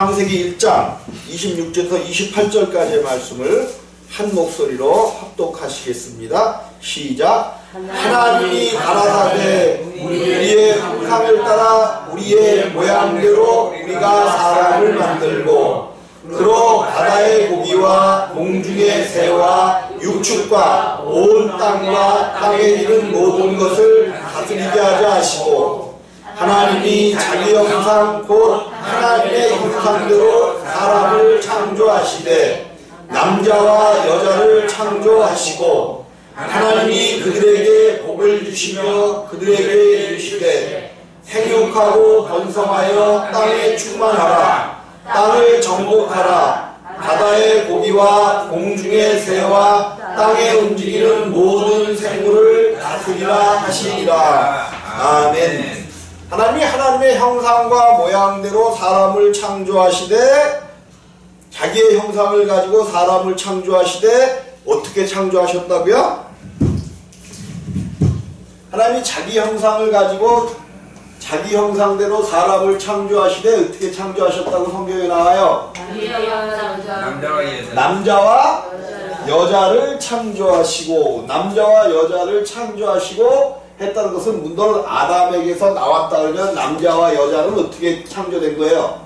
창세기 1장 26절부터 28절까지의 말씀을 한 목소리로 합독하시겠습니다. 시작. 하나님이 가라사대 우리의 형상을 따라 우리의 모양대로 우리가 사람을 만들고 그로 바다의 고기와 공중의 새와 육축과 온 땅과 땅에 있는 모든 것을 다스리게 하자 하시고 하나님이 자기 형상 곧 하나님의 형상대로 사람을 창조하시되 남자와 여자를 창조하시고 하나님이 그들에게 복을 주시며 그들에게 이르시되 생육하고 번성하여 땅에 충만하라 땅을 정복하라 바다의 고기와 공중의 새와 땅에 움직이는 모든 생물을 다스리라 하시니라. 아멘. 하나님이 하나님의 형상과 모양대로 사람을 창조하시되 자기의 형상을 가지고 사람을 창조하시되 어떻게 창조하셨다고요? 하나님이 자기 형상을 가지고 자기 형상대로 사람을 창조하시되 어떻게 창조하셨다고 성경에 나와요? 남자와 여자를 창조하시고 남자와 여자를 창조하시고 했다는 것은 문돌 아담에게서 나왔다 그러면 남자와 여자는 어떻게 창조된 거예요?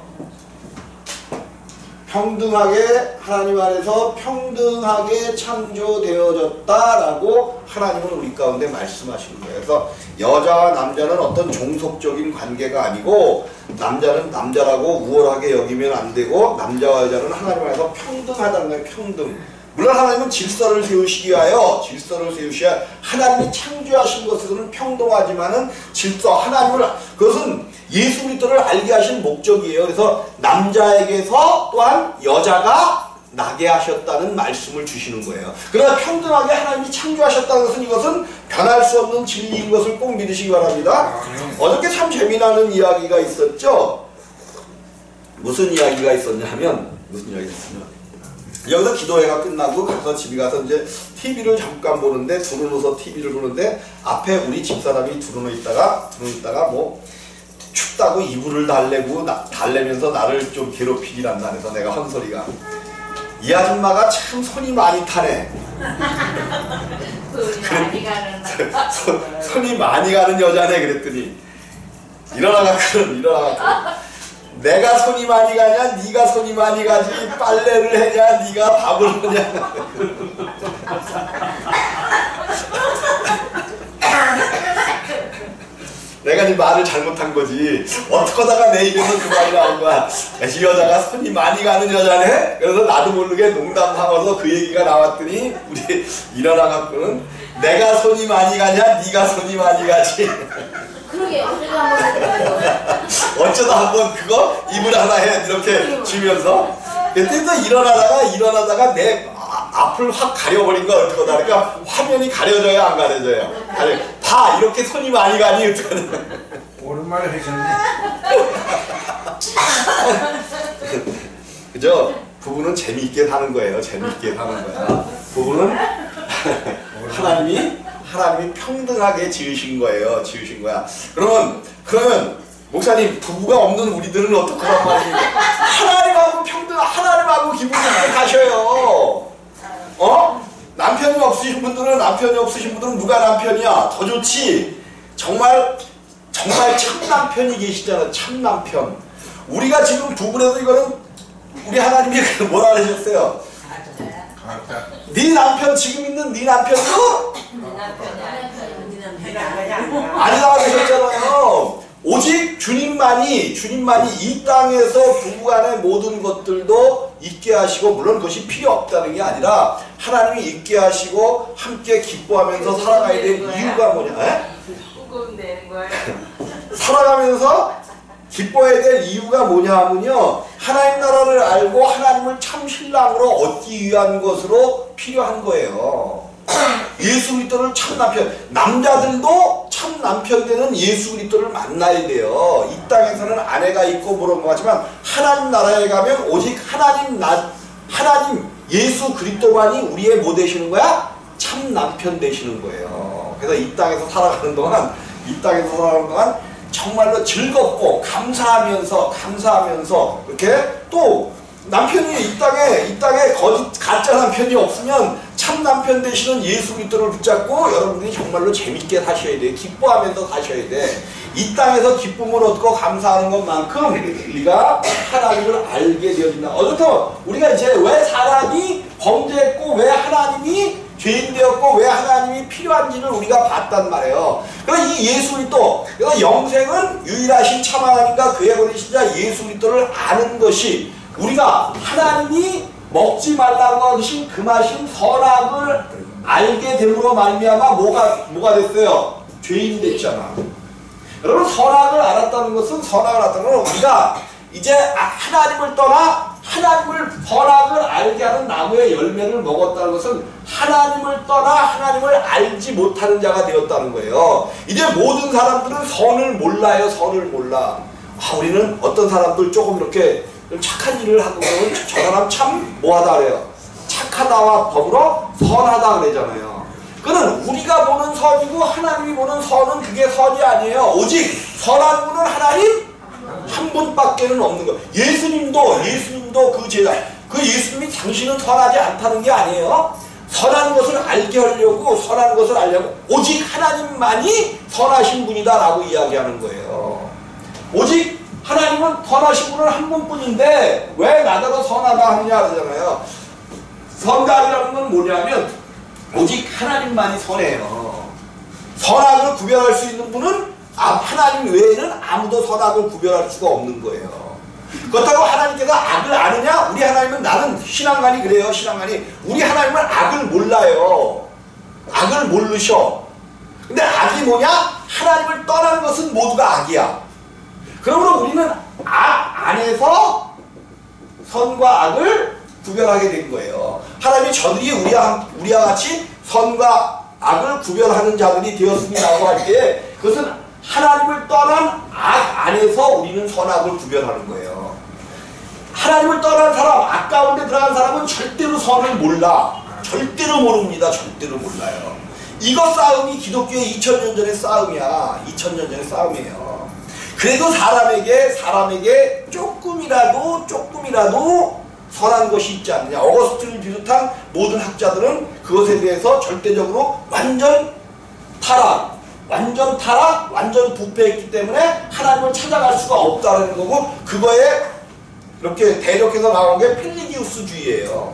평등하게 하나님 안에서 평등하게 창조되어졌다라고 하나님은 우리 가운데 말씀하시는 거예요. 그래서 여자와 남자는 어떤 종속적인 관계가 아니고 남자는 남자라고 우월하게 여기면 안 되고 남자와 여자는 하나님 안에서 평등하다는 거예요. 평등. 물론 하나님은 질서를 세우시기 위하여 질서를 세우셔야 하나님이 창조하신 것은 평등하지만은 질서 하나님을 그것은 예수 그리스도를 알게 하신 목적이에요. 그래서 남자에게서 또한 여자가 나게 하셨다는 말씀을 주시는 거예요. 그러나 평등하게 하나님이 창조하셨다는 것은 이것은 변할 수 없는 진리인 것을 꼭 믿으시기 바랍니다. 어저께 참 재미나는 이야기가 있었죠. 무슨 이야기가 있었냐면 여기서 기도회가 끝나고 가서 집에 가서 이제 TV를 잠깐 보는데 두루누워서 TV를 보는데 앞에 우리 집사람이 두루누워 있다가 뭐 춥다고 이불을 달래면서 나를 좀 괴롭히질 않나 해서 내가 헛소리가 이 아줌마가 참 손이 많이 타네. 손이 많이 가는 여자네 그랬더니 일어나가 내가 손이 많이 가냐 네가 손이 많이 가지 빨래를 해냐 네가 밥을 하냐. 내가 네 말을 잘못한 거지 어떻게 하다가 내 입에서 그 말이 나온 거야. 이 여자가 손이 많이 가는 여자네. 그래서 나도 모르게 농담 삼아서 그 얘기가 나왔더니 우리 일어나갖고는 내가 손이 많이 가냐 네가 손이 많이 가지. 그러게 어쩌다 한번 그거 이불 하나 해 이렇게 주면서 그때 또 일어나다가 내 앞을 확 가려버린 거 어떡하다. 그러니까 화면이 가려져요 안 가려져요? 다 이렇게 손이 많이 가니 어떡하냐. 오랜만에 하셨네. 그죠? 부부는 재미있게 사는 거예요. 재미있게 사는 거야. 부부는 하나님이 평등하게 지으신 거예요. 지으신 거야. 그러면 목사님 부부가 없는 우리들은 어떡하란 말입니까? 하나님하고 하나님하고 기분이 잘 가셔요. 남편이 없으신 분들은 누가 남편이야? 더 좋지. 정말 참 남편이 계시잖아. 참 남편. 우리가 지금 부부라도 이거는 우리 하나님이 뭐라 그러셨어요? 네 남편 지금 있는 네 남편도 아니라고 하셨잖아요. 오직 주님만이 이 땅에서 부부간의 모든 것들도 있게 하시고 물론 그것이 필요 없다는 게 아니라 하나님이 있게 하시고 함께 기뻐하면서 살아가야 될 이유가 뭐냐? 살아가면서 기뻐해야 될 이유가 뭐냐 하면요 하나님 나라를 알고 하나님을 참 신랑으로 얻기 위한 것으로 필요한 거예요. 예수 그리스도를 참 남편, 남자들도 참 남편 되는 예수 그리스도를 만나야 돼요. 이 땅에서는 아내가 있고 그런 것 같지만 하나님 나라에 가면 오직 하나님 예수 그리스도만이 우리의 뭐 되시는 거야? 참 남편 되시는 거예요. 그래서 이 땅에서 살아가는 동안 정말로 즐겁고 감사하면서 이렇게 또 어디 가짜 남편이 없으면 참 남편 되시는 예수 그리스도를 붙잡고 여러분들이 정말로 재밌게 사셔야 돼. 기뻐하면서 사셔야 돼. 이 땅에서 기쁨을 얻고 감사하는 것만큼 우리가 하나님을 알게 되어진다. 어쨌든 우리가 이제 왜 사람이 범죄했고 왜 하나님이 죄인 되었고 왜 하나님이 필요한지를 우리가 봤단 말이에요. 그래서 이 예수 그리스도, 그래서 영생은 유일하신 참 하나님과 그의 보내신 자 예수 그리스도를 아는 것이, 우리가 하나님이 먹지 말라고 하신 금하신 선악을 알게 됨으로 말미암아 뭐가 됐어요? 죄인이 됐잖아. 여러분, 선악을 알았다는 것은, 선악을 알았다는 건 우리가 이제 하나님을 떠나 하나님을, 선악을 알게 하는 나무의 열매를 먹었다는 것은 하나님을 떠나 하나님을 알지 못하는 자가 되었다는 거예요. 이제 모든 사람들은 선을 몰라요. 선을 몰라. 우리는 어떤 사람들 조금 이렇게 착한 일을 하고 그러면 저 사람 참 뭐하다 그래요? 착하다와 더불어 선하다 그러잖아요. 그는 우리가 보는 선이고 하나님이 보는 선은 그게 선이 아니에요. 오직 선한 분은 하나님 한 분밖에는 없는 거예요. 예수님도 그 제자, 그 예수님이 당신은 선하지 않다는 게 아니에요. 선한 것을 알게 하려고, 선한 것을 알려고 오직 하나님만이 선하신 분이다 라고 이야기하는 거예요. 오직 하나님은 선하신 분은 한 분뿐인데 왜 나더러 선하다 하느냐 그러잖아요. 선악이라는 건 뭐냐면 오직 하나님만이 선해요. 선악을 구별할 수 있는 분은 하나님 외에는 아무도 선악을 구별할 수가 없는 거예요. 그렇다고 하나님께서 악을 아느냐? 우리 하나님은, 나는 신앙관이 그래요. 신앙관이 우리 하나님은 악을 몰라요. 악을 모르셔. 근데 악이 뭐냐? 하나님을 떠난 것은 모두가 악이야. 그러므로 우리는 악 안에서 선과 악을 구별하게 된 거예요. 하나님이 저들이 우리와 같이 선과 악을 구별하는 자들이 되었습니다라고 할 때, 그것은 하나님을 떠난 악 안에서 우리는 선악을 구별하는 거예요. 하나님을 떠난 사람, 악 가운데 들어간 사람은 절대로 선을 몰라. 절대로 모릅니다. 절대로 몰라요. 이거 싸움이 기독교의 2000년 전의 싸움이야. 2000년 전의 싸움이에요. 그래도 사람에게 조금이라도 선한 것이 있지 않느냐. 어거스틴을 비롯한 모든 학자들은 그것에 대해서 절대적으로 완전 타락, 완전 부패했기 때문에 하나님을 찾아갈 수가 없다는 거고, 그거에 이렇게 대적해서 나온 게 펠리기우스주의예요.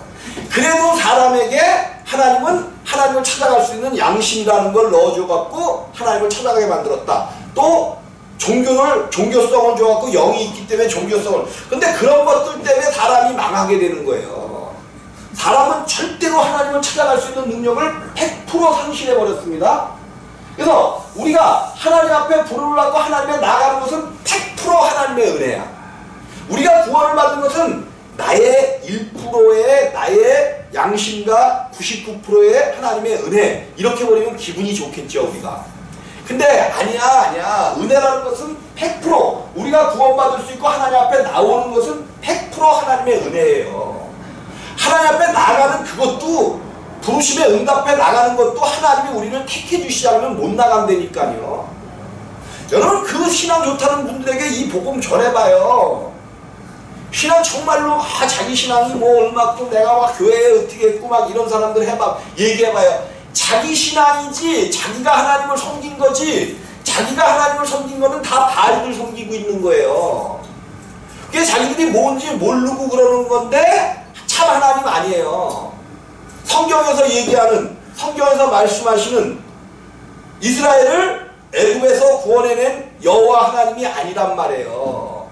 그래도 사람에게 하나님을 찾아갈 수 있는 양심이라는 걸 넣어줘갖고 하나님을 찾아가게 만들었다. 또 종교성을 줘갖고 영이 있기 때문에 종교성을. 근데 그런 것들 때문에 사람이 망하게 되는 거예요. 사람은 절대로 하나님을 찾아갈 수 있는 능력을 100% 상실해버렸습니다. 그래서 우리가 하나님 앞에 부름을 받고 하나님에 나가는 것은 100% 하나님의 은혜야. 우리가 구원을 받은 것은 나의 1%의 나의 양심과 99%의 하나님의 은혜. 이렇게 버리면 기분이 좋겠죠, 우리가. 근데 아니야. 은혜라는 것은 100% 우리가 구원받을 수 있고 하나님 앞에 나오는 것은 100% 하나님의 은혜예요. 하나님 앞에 나가는 그것도, 부르심에 응답해 나가는 것도 하나님이 우리를 택해 주시지 않으면 못 나간다니까요. 여러분, 그 신앙 좋다는 분들에게 이 복음 전해봐요. 신앙 정말로 자기 신앙이 뭐 얼마큼 내가 막 교회에 어떻게 했고 막 이런 사람들 얘기해봐요. 자기 신앙이지 자기가 하나님을 섬긴 거지, 자기가 하나님을 섬긴 거는 다 바알을 섬기고 있는 거예요. 그게 자기들이 뭔지 모르고 그러는 건데 참 하나님 아니에요. 성경에서 말씀하시는 이스라엘을 애굽에서 구원해낸 여호와 하나님이 아니란 말이에요.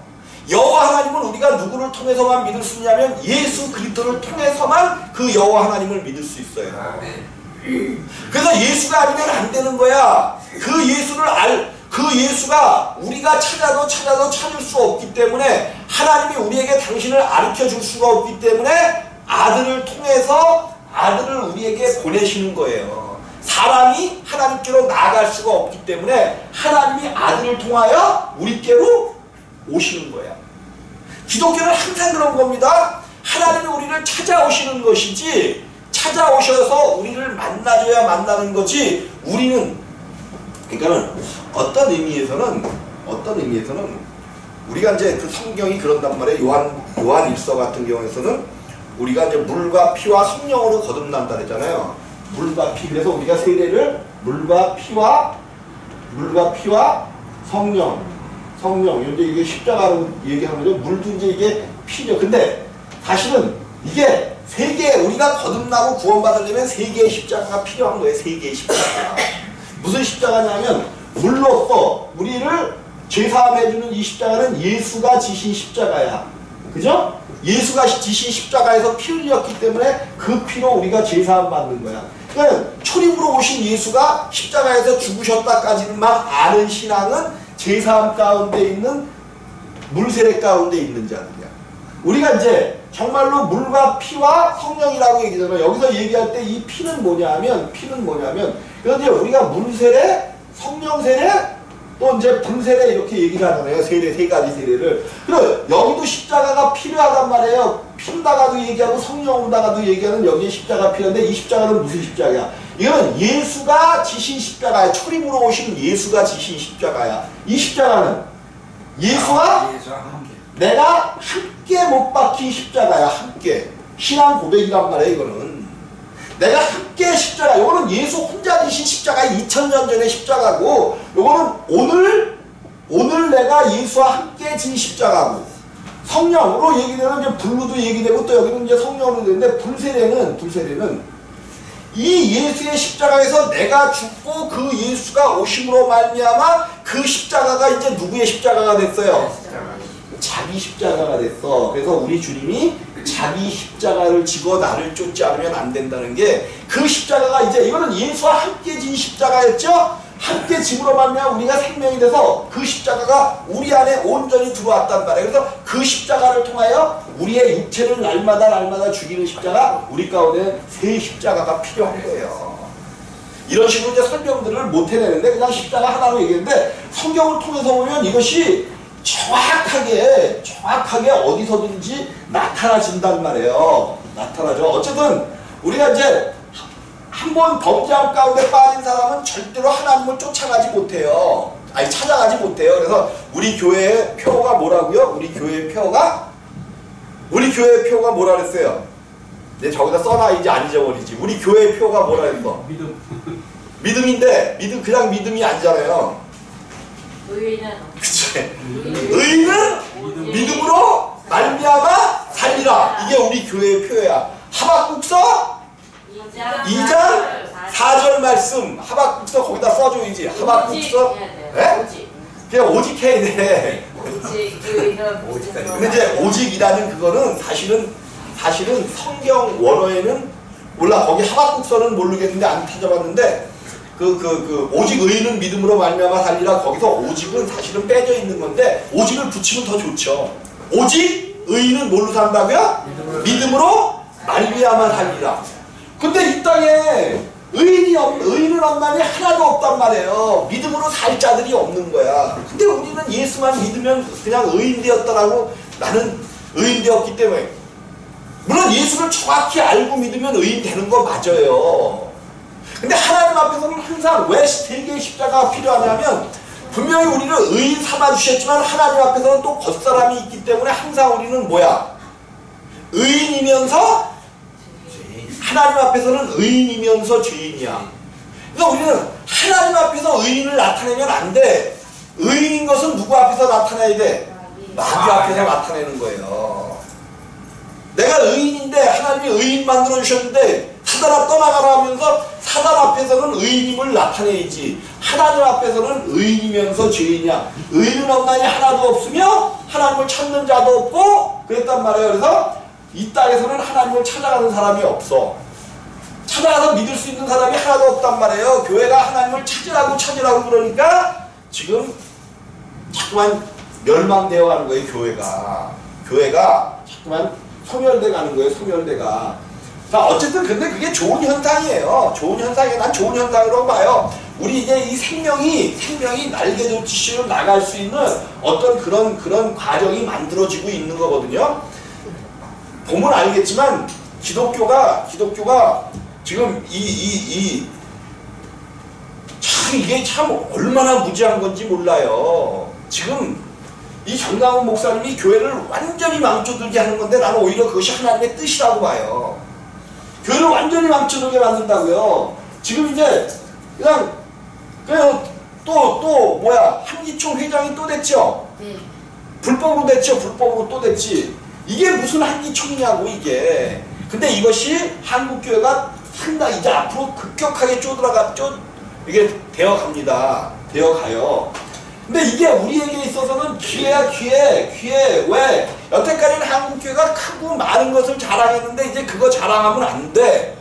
여호와 하나님은 우리가 누구를 통해서만 믿을 수 있냐면 예수 그리스도를 통해서만 그 여호와 하나님을 믿을 수 있어요. 그래서 예수가 아니면 안 되는 거야. 그 예수가 우리가 찾아도 찾을 수 없기 때문에, 하나님이 우리에게 당신을 가르쳐 줄 수가 없기 때문에 아들을 통해서 아들을 우리에게 보내시는 거예요. 사람이 하나님께로 나아갈 수가 없기 때문에 하나님이 아들을 통하여 우리께로 오시는 거야. 기독교는 항상 그런 겁니다. 하나님이 우리를 찾아오시는 것이지, 찾아오셔서 우리를 만나줘야 만나는 거지, 우리는, 그러니까는 어떤 의미에서는 우리가 이제 그 성경이 그런단 말이에요. 요한 일서 같은 경우에서는 우리가 이제 물과 피와 성령으로 거듭난다 그랬잖아요. 물과 피. 그래서 우리가 세례를 물과 피와 성령. 이제 이게 십자가로 얘기하는 거죠. 물도 이제 이게 피죠. 근데 사실은 이게 세 개, 우리가 거듭나고 구원받으려면 세 개의 십자가가 필요한 거예요. 세 개의 십자가. 무슨 십자가냐면 물로써 우리를 죄사함해주는 이 십자가는 예수가 지신 십자가야. 그죠? 예수가 지신 십자가에서 피 흘렸기 때문에 그 피로 우리가 죄사함 받는 거야. 그러니까 초림으로 오신 예수가 십자가에서 죽으셨다까지만 아는 신앙은 죄사함 가운데 있는 물세례 가운데 있는 자들이야. 우리가 이제 정말로 물과 피와 성령이라고 얘기하잖아요. 여기서 얘기할 때 이 피는 뭐냐면 그런데 우리가 물세례, 성령세례, 또 이제 불세례 이렇게 얘기를 하잖아요. 세례, 세 가지 세례를. 그리고 여기도 십자가가 필요하단 말이에요. 피로다가도 얘기하고 성령으로다가도 얘기하는 여기에 십자가가 필요한데 이 십자가는 무슨 십자가야? 이건 예수가 지신 십자가야. 초림으로 오신 예수가 지신 십자가야. 이 십자가는 예수와 내가 함께 못 박힌 십자가야. 함께. 신앙 고백이란 말이에요. 이거는. 내가 함께 십자가, 요거는 예수 혼자 지신 십자가 2000년 전의 십자가고, 요거는 오늘 내가 예수와 함께 진 십자가고, 성령으로 얘기되는 이제 불로도 얘기되고 또 여기는 이제 성령으로 되는데 불세례는 이 예수의 십자가에서 내가 죽고 그 예수가 오심으로 말미암아 그 십자가가 이제 누구의 십자가가 됐어요? 자기 십자가가 됐어. 그래서 우리 주님이 자기 십자가를 지고 나를 쫓지 않으면 안 된다는 게 그 십자가가 이제 이거는 예수와 함께 진 십자가였죠? 함께 짐으로 말미암아 우리가 생명이 돼서 그 십자가가 우리 안에 온전히 들어왔단 말이에요. 그래서 그 십자가를 통하여 우리의 육체를 날마다 죽이는 십자가, 우리 가운데 새 십자가가 필요한 거예요. 이런 식으로 이제 설명들을 못 해내는데 그냥 십자가 하나로 얘기했는데 성경을 통해서 보면 이것이 정확하게 어디서든지 나타나진단 말이에요. 나타나죠. 어쨌든 우리가 이제 한번 범죄함 가운데 빠진 사람은 절대로 하나님을 쫓아가지 못해요. 아니 찾아가지 못해요. 그래서 우리 교회의 표가 뭐라고요? 우리 교회의 표가 뭐라 그랬어요? 내 저기다 써놔 이제 안 잊어버리지. 우리 교회의 표가 뭐라 그랬어? 믿음인데 그냥 믿음이 아니잖아요. 그치? 의인은 믿음으로 말미암아 살리라. 이게 우리 교회의 표야. 하박국서 2장 4절 말씀. 하박국서 거기다 써줘야지. 하박국서 그냥 오직 해야 돼. 근데 이제 오직이라는 그거는 사실은 성경 원어에는 몰라. 거기 하박국서는 모르겠는데 안 찾아봤는데 오직 의인은 믿음으로 말미암아 살리라. 거기서 오직은 사실은 빼져 있는 건데 오직을 붙이면 더 좋죠. 오직 의인은 뭘로 산다고요? 믿음으로 말미암아 살리라. 근데 이 땅에 의인은 없나니 하나도 없단 말이에요. 믿음으로 살 자들이 없는 거야. 근데 우리는 예수만 믿으면 그냥 의인 되었다라고, 나는 의인 되었기 때문에. 물론 예수를 정확히 알고 믿으면 의인 되는 거 맞아요. 근데 하나님 앞에서는 항상 왜 세 개의 십자가가 필요하냐면 분명히 우리를 의인 삼아주셨지만 하나님 앞에서는 또 겉사람이 있기 때문에 항상 우리는 뭐야? 의인이면서 하나님 앞에서는 의인이면서 죄인이야. 그러니까 우리는 하나님 앞에서 의인을 나타내면 안 돼. 의인인 것은 누구 앞에서 나타내야 돼? 마귀 앞에서 나타내는 거예요. 내가 의인인데 하나님이 의인 만들어주셨는데 사단 떠나가라 하면서 사단 앞에서는 의인임을 나타내야지. 하나님 앞에서는 의인이면서 죄인이야. 의인은 없나니 하나도 없으며 하나님을 찾는 자도 없고 그랬단 말이에요. 그래서 이 땅에서는 하나님을 찾아가는 사람이 없어. 찾아가서 믿을 수 있는 사람이 하나도 없단 말이에요. 교회가 하나님을 찾으라고 그러니까 지금 자꾸만 멸망되어 가는 거예요. 교회가 자꾸만 소멸돼 가는 거예요. 소멸돼가. 자, 어쨌든 근데 그게 좋은 현상이에요. 난 좋은 현상이라고 봐요. 우리 이제 이 생명이 날개돋치시로 나갈 수 있는 어떤 그런 과정이 만들어지고 있는 거거든요. 보면 알겠지만 기독교가 지금 이게 참 얼마나 무지한 건지 몰라요. 지금 이 정강훈 목사님이 교회를 완전히 망쳐들게 하는 건데 나는 오히려 그것이 하나님의 뜻이라고 봐요. 교회를 완전히 망쳐들게 만든다고요. 지금 이제 그냥 또 뭐야 한기총 회장이 또 됐죠. 불법으로 됐죠. 불법으로 또 됐지. 이게 무슨 한기총이냐고 이게. 근데 이것이 한국교회가 상당히 이제 앞으로 급격하게 이게 되어갑니다. 되어가요. 근데 이게 우리에게 있어서는 기회야 기회. 왜? 여태까지는 한국교회가 크고 많은 것을 자랑했는데 이제 그거 자랑하면 안 돼.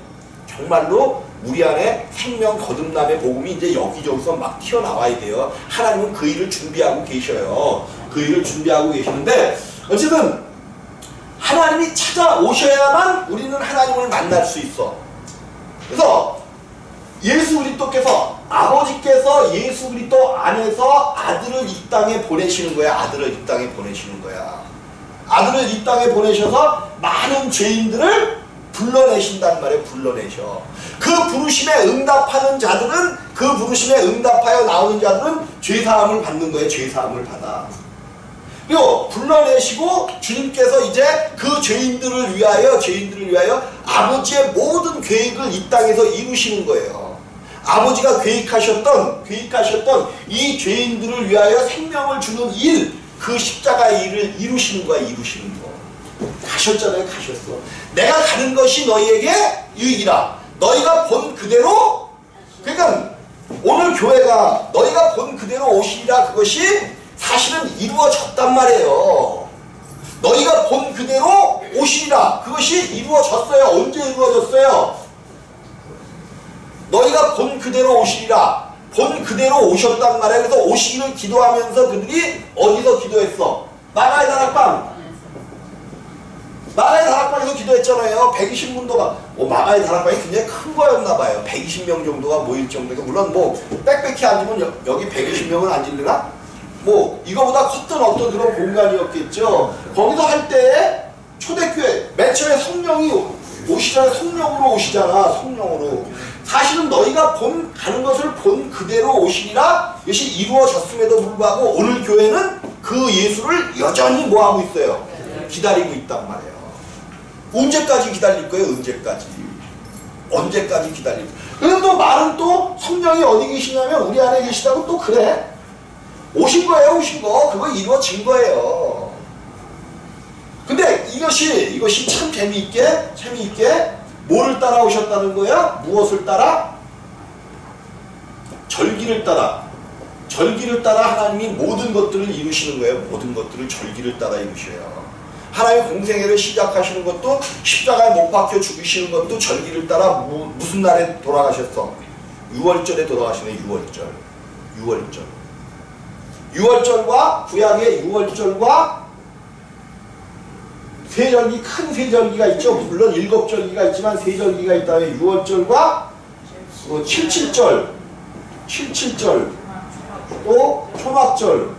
정말로 우리 안에 생명 거듭남의 복음이 이제 여기저기서 막 튀어나와야 돼요. 하나님은 그 일을 준비하고 계셔요. 그 일을 준비하고 계시는데 어쨌든 하나님이 찾아오셔야만 우리는 하나님을 만날 수 있어. 그래서 예수 그리스도께서 아버지께서 예수 그리스도 안에서 아들을 이 땅에 보내시는 거야. 아들을 이 땅에 보내시는 거야. 아들을 이 땅에 보내셔서 많은 죄인들을 불러내신단 말이에요. 불러내셔. 그 부르심에 응답하는 자들은 그 부르심에 응답하여 나오는 자들은 죄사함을 받는 거예요. 죄사함을 받아. 그리고 불러내시고 주님께서 이제 그 죄인들을 위하여 아버지의 모든 계획을 이 땅에서 이루시는 거예요. 아버지가 계획하셨던 이 죄인들을 위하여 생명을 주는 일, 그 십자가의 일을 이루시는 거야. 이루시는 거. 가셨잖아요. 가셨어. 내가 가는 것이 너희에게 유익이라. 너희가 본 그대로, 그러니까 오늘 교회가 너희가 본 그대로 오시리라, 그것이 사실은 이루어졌단 말이에요. 너희가 본 그대로 오시리라, 그것이 이루어졌어요. 언제 이루어졌어요? 너희가 본 그대로 오시리라. 본 그대로 오셨단 말이에요. 그래서 오시기를 기도하면서 그들이 어디서 기도했어? 마가의 다락방에서 기도했잖아요. 120문도가 마가의 다락방이 굉장히 큰 거였나봐요. 120명 정도가 모일 정도니까. 물론 뭐 빽빽히 앉으면 여기 120명은 앉으려나? 뭐 이거보다 컸던 어떤 그런 공간이었겠죠. 거기서 할 때 초대교회 맨 처음에 성령이 오시잖아요. 성령으로 오시잖아. 성령으로. 사실은 너희가 가는 것을 본 그대로 오시리라. 이것이 이루어졌음에도 불구하고 오늘 교회는 그 예수를 여전히 뭐하고 있어요? 기다리고 있단 말이에요. 언제까지 기다릴 거예요? 언제까지 기다릴 거예요? 그래서 또 말은 또 성령이 어디 계시냐면 우리 안에 계시다고 또 그래. 오신 거예요. 오신 거. 그거 이루어진 거예요. 근데 이것이 참 재미있게 뭐를 따라오셨다는 거야? 무엇을 따라? 절기를 따라 하나님이 모든 것들을 이루시는 거예요. 모든 것들을 절기를 따라 이루셔요. 하나님의 공생애를 시작하시는 것도 십자가에 못 박혀 죽이시는 것도 절기를 따라 무슨 날에 돌아가셨어? 6월절에 돌아가시네. 6월절과 구약의 6월절과 세절기, 큰 세절기가 있죠. 물론 7절기가 있지만 세절기가 있다면 6월절과 77절 또 초막절,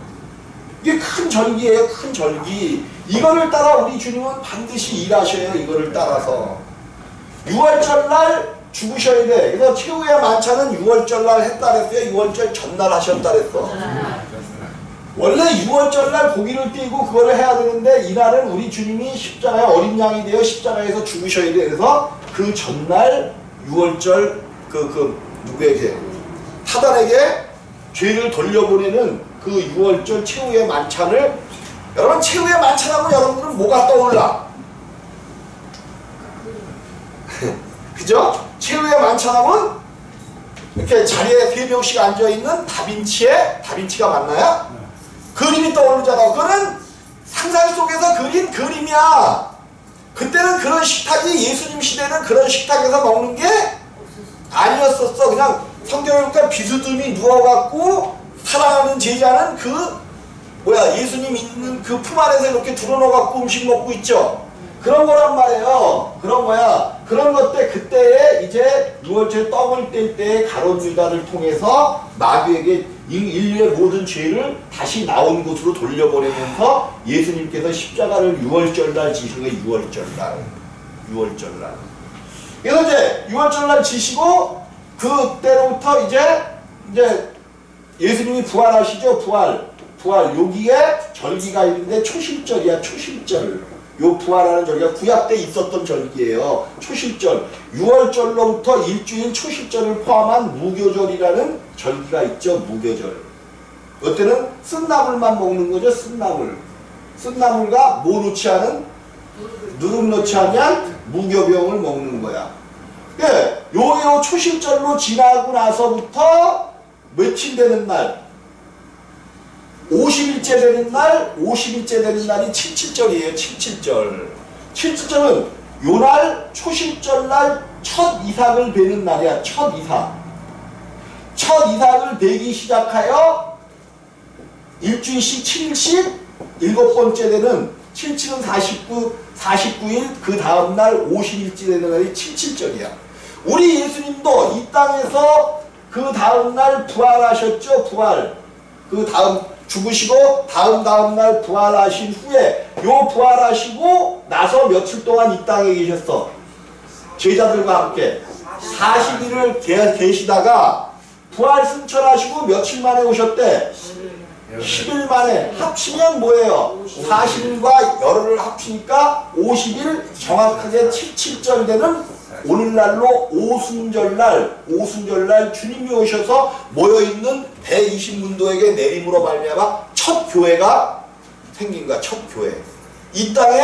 이게 큰 절기예요. 큰 절기. 이거를 따라 우리 주님은 반드시 일하셔요. 이거를 따라서 6월절날 죽으셔야 돼. 그래서 최후의 만찬은 6월절날 했다 그랬어요. 6월절 전날 하셨다 그랬어. 원래 6월절날 고기를 띄고 그거를 해야 되는데 이날은 우리 주님이 십자가에 어린 양이 되어 십자가에서 죽으셔야 돼. 그래서 그 전날 6월절 누구에게? 사단에게 죄를 돌려보내는 그 6월절 최후의 만찬을, 여러분 최후의 만찬하면 여러분들은 뭐가 떠올라? 그죠? 최후의 만찬하면 이렇게 자리에 3명씩 앉아있는 다빈치가 맞나요? 그림이 떠오르잖아. 그거는 상상 속에서 그린 그림이야. 그때는 그런 식탁이, 예수님 시대는 그런 식탁에서 먹는 게 아니었었어. 그냥 성경에 보니까 비스듬히 누워갖고 사랑하는 제자는 예수님 있는 그 품 안에서 이렇게 들어놓아갖고 음식 먹고 있죠. 그런 거란 말이에요. 그런 거야. 그런 것 때, 그때에 이제 6월절 떡을 뗄 때에 가룟 유다를 통해서 마귀에게 인류의 모든 죄를 다시 나온 곳으로 돌려보내면서 예수님께서 십자가를 6월절날 지신 거예요. 6월절날. 그래서 이제 6월절날 지시고 그때로부터 이제 예수님이 부활하시죠. 부활. 여기에 절기가 있는데 초실절이야. 초실절. 요 부활하는 절기가 구약 때 있었던 절기예요. 초실절. 6월절로부터 일주일 초실절을 포함한 무교절이라는 절기가 있죠. 무교절. 그때는 쓴나물만 먹는 거죠. 쓴나물. 쓴나물과 뭐 넣지 않은? 누룩 넣지 않으면 무교병을 먹는 거야. 예, 요 초실절로 지나고 나서부터 며칠 되는 날? 50일째 되는 날, 50일째 되는 날이 칠칠절이에요. 칠칠절. 칠칠절은 요날 초실절 날 첫 이삭을 베는 날이야. 첫 이삭. 첫 이삭을 베기 시작하여 일주일씩 7일씩 7번째 되는 77은 49일 그 다음날 50일째 되는 날이 칠칠절이야. 우리 예수님도 이 땅에서 그 다음날 부활하셨죠. 부활. 그 다음 죽으시고 다음날 부활하신 후에 요 부활하시고 나서 며칠 동안 이 땅에 계셨어. 제자들과 함께 40일을 계시다가 부활 승천하시고 며칠 만에 오셨대? 10일 만에. 합치면 뭐예요? 40일과 열흘을 합치니까 50일, 정확하게 77절 되는 오늘날로 오순절날 주님이 오셔서 모여있는 120문도에게 내림으로 말미암아 첫 교회가 생긴 거야. 첫 교회. 이 땅에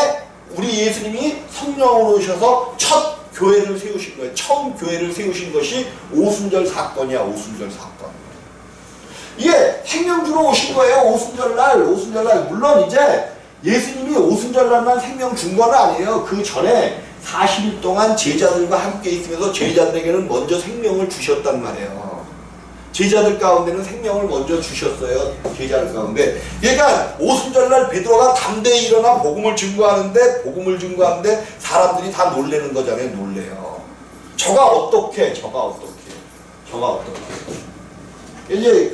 우리 예수님이 성령으로 오셔서 첫 교회를 세우신 거예요. 처음 교회를 세우신 것이 오순절 사건이야. 오순절 사건. 이게 생명 주러 오신 거예요. 오순절날. 물론 이제 예수님이 오순절날만 생명 준 건 아니에요. 그 전에 40일 동안 제자들과 함께 있으면서 제자들에게는 먼저 생명을 주셨단 말이에요. 제자들 가운데는 생명을 먼저 주셨어요. 제자들 가운데. 그러니까 오순절날 베드로가 담대히 일어나 복음을 증거하는데 사람들이 다 놀래는 거잖아요. 놀래요. 저가 어떻게. 이제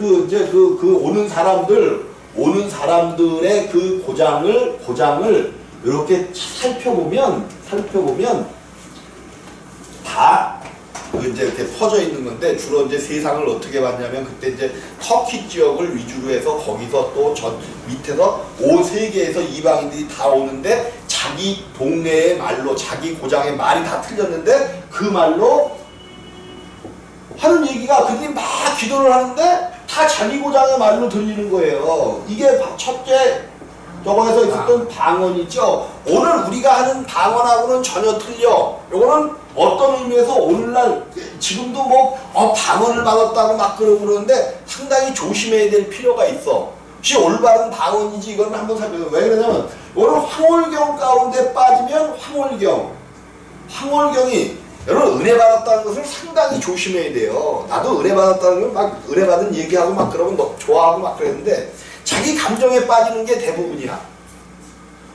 오는 사람들의 그 고장을 이렇게 살펴보면 다 이제 이렇게 퍼져 있는 건데, 주로 이제 세상을 어떻게 봤냐면 그때 이제 터키 지역을 위주로 해서 거기서 또 전 밑에서 온 세계에서 이방인들이 다 오는데 자기 동네의 말로 자기 고장의 말이 다 틀렸는데 그 말로 하는 얘기가 그들이 막 기도를 하는데 다 자기 고장의 말로 들리는 거예요. 이게 첫째 저거에서 있었던 방언이죠. 오늘 우리가 하는 방언하고는 전혀 틀려. 요거는 어떤 의미에서 오늘날 지금도 방언을 받았다고 막 그러는데 상당히 조심해야 될 필요가 있어. 혹시 올바른 방언인지 이건 한번 살펴보세요. 왜 그러냐면 오늘 황홀경 가운데 빠지면 황홀경이 여러분 은혜 받았다는 것을 상당히 조심해야 돼요. 나도 은혜 받았다는 걸 막 은혜 받은 얘기하고 막 그러면 좋아하고 막 그랬는데 자기 감정에 빠지는 게 대부분이야.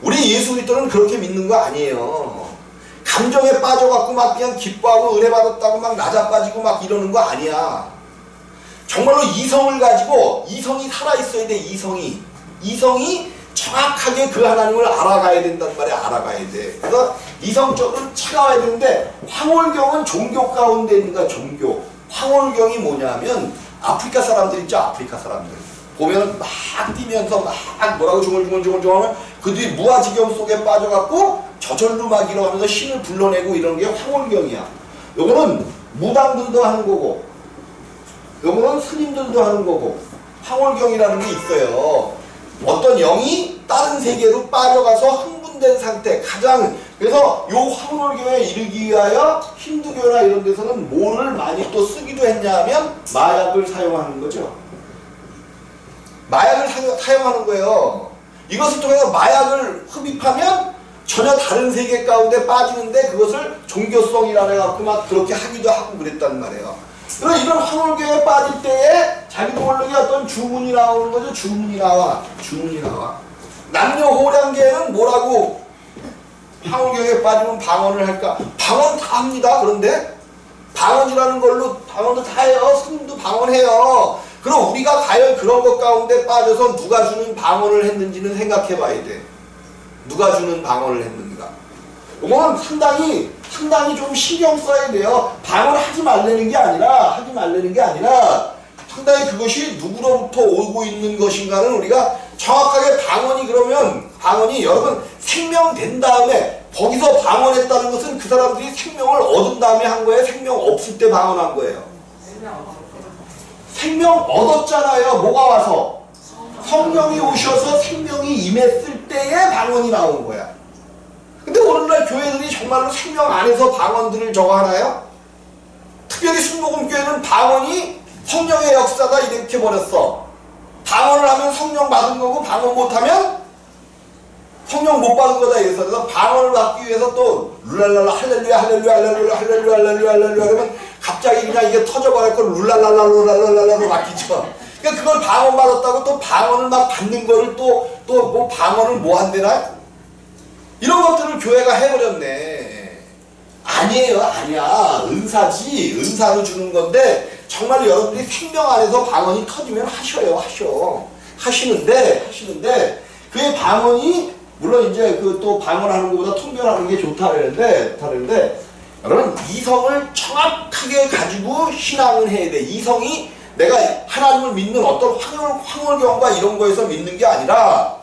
우리 예수 그리스도는 그렇게 믿는 거 아니에요. 감정에 빠져갖고 막 그냥 기뻐하고 은혜 받았다고 막 낮아빠지고 막 이러는 거 아니야. 정말로 이성을 가지고 이성이 살아있어야 돼. 이성이 정확하게 그 하나님을 알아가야 된단 말이야. 알아가야 돼. 그래서 이성적으로 차가워야 되는데 황홀경은 종교 가운데 있는 거야. 종교. 황홀경이 뭐냐면 아프리카 사람들 있죠. 아프리카 사람들. 보면 막 뛰면서 막 뭐라고 중얼중얼 그들이 무아지경 속에 빠져갖고 저절로 막 일어나면서 신을 불러내고 이런 게 황홀경이야. 요거는 무당들도 하는 거고 요거는 스님들도 하는 거고 황홀경이라는 게 있어요. 어떤 영이 다른 세계로 빠져가서 흥분된 상태 그래서 요 황홀경에 이르기 위하여 힌두교나 이런 데서는 뭐를 많이 또 쓰기도 했냐 하면 마약을 사용하는 거죠. 마약을 사용하는 거예요. 이것을 통해서 마약을 흡입하면 전혀 다른 세계 가운데 빠지는데 그것을 종교성이라 해갖고 막 그렇게 하기도 하고 그랬단 말이에요. 그래서 이런 황홀경에 빠질 때에 자기도 모르게 어떤 주문이 나오는 거죠. 주문이 나와. 남녀호랑계는 뭐라고 황홀경에 빠지면 방언을 할까? 방언 다 합니다. 그런데 방언이라는 걸로 방언도 다 해요. 스님도 방언해요. 그럼 우리가 과연 그런 것 가운데 빠져서 누가 주는 방언을 했는지는 생각해 봐야 돼. 누가 주는 방언을 했는가. 이건 상당히 좀 신경 써야 돼요. 방언을 하지 말라는 게 아니라 상당히 그것이 누구로부터 오고 있는 것인가는 우리가 정확하게 방언이 그러면 방언이 여러분 생명된 다음에 거기서 방언했다는 것은 그 사람들이 생명을 얻은 다음에 한 거예요? 생명 없을 때 방언한 거예요? 생명 얻었잖아요. 뭐가 와서? 성령이 오셔서 생명이 임했을 때에 방언이 나온 거야. 근데 오늘날 교회들이 정말로 생명 안에서 방언들을 저거 하나요? 특별히 순복음교회는 방언이 성령의 역사다 이렇게 버렸어. 방언을 하면 성령 받은 거고 방언 못하면 성령 못 받은 거다 이래서. 그래서 방언을 받기 위해서 또 룰랄랄라 할렐루야 할렐루야 할렐루야 할렐루야 할렐루야 할렐루야 그러면 갑자기 그냥 이게 터져버릴 걸 룰랄랄라 룰랄랄라로 바뀌죠. 그러니까 그걸 방언 받았다고 또 방언을 막 받는 거를 또 뭐 방언을 뭐 한대나? 이런 것들을 교회가 해버렸네. 아니에요. 아니야. 은사지. 은사로 주는 건데 정말 여러분들이 생명 안에서 방언이 터지면 하셔요. 하시는데 그의 방언이 물론 이제 그 또 방언하는 것보다 통변하는 게 좋다 그랬는데 여러분 이성을 정확하게 가지고 신앙을 해야 돼. 이성이 내가 하나님을 믿는 어떤 황홀경과 이런 거에서 믿는 게 아니라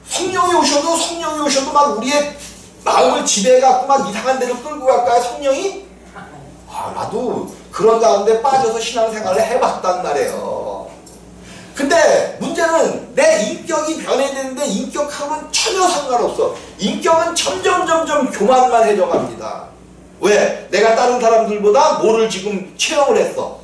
성령이 오셔도 막 우리의 마음을 지배해갖고 막 이상한 데로 끌고 갈까요? 성령이? 나도 그런 가운데 빠져서 신앙생활을 해봤단 말이에요. 근데 문제는 내 인격이 변해되는데 인격하고는 전혀 상관없어. 인격은 점점 교만만 해져 갑니다. 왜? 내가 다른 사람들보다 뭐를 지금 체험을 했어?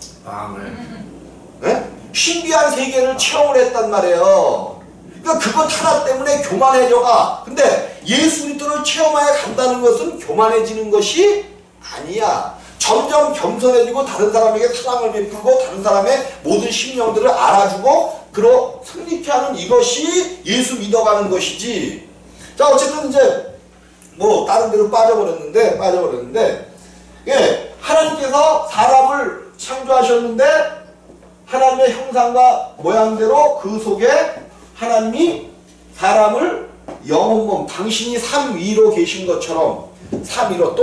네? 신비한 세계를 체험을 했단 말이에요. 그러니까 그것 하나 때문에 교만해져가. 근데 예수 그리스도를 체험하여 간다는 것은 교만해지는 것이 아니야. 점점 겸손해지고 다른 사람에게 사랑을 베풀고 다른 사람의 모든 심령들을 알아주고 성립케 하는 이것이 예수 믿어가는 것이지. 자 어쨌든 이제 뭐 다른 데로 빠져버렸는데 예, 하나님께서 사람을 창조하셨는데 하나님의 형상과 모양대로 그 속에 하나님이 사람을 영혼 몸, 당신이 삼위로 계신 것처럼 삼위로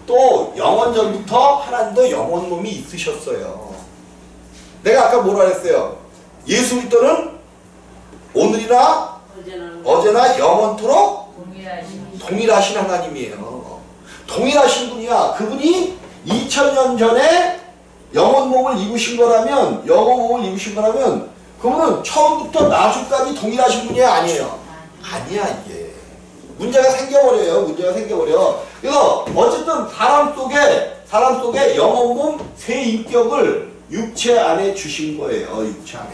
또 영원전부터 하나님도 영혼 몸이 있으셨어요. 내가 아까 뭐라 했어요? 예수 그리스도는 오늘이나 어제나 영원토록 동일하신 하나님이에요. 동일하신 분이야. 그분이 2000년 전에 영혼 몸을 입으신 거라면 그분은 처음부터 나중까지 동일하신 분이 아니에요. 아니야 이게. 문제가 생겨버려. 그래서 어쨌든 사람 속에 영혼 몸 세 인격을 육체 안에 주신 거예요. 육체 안에.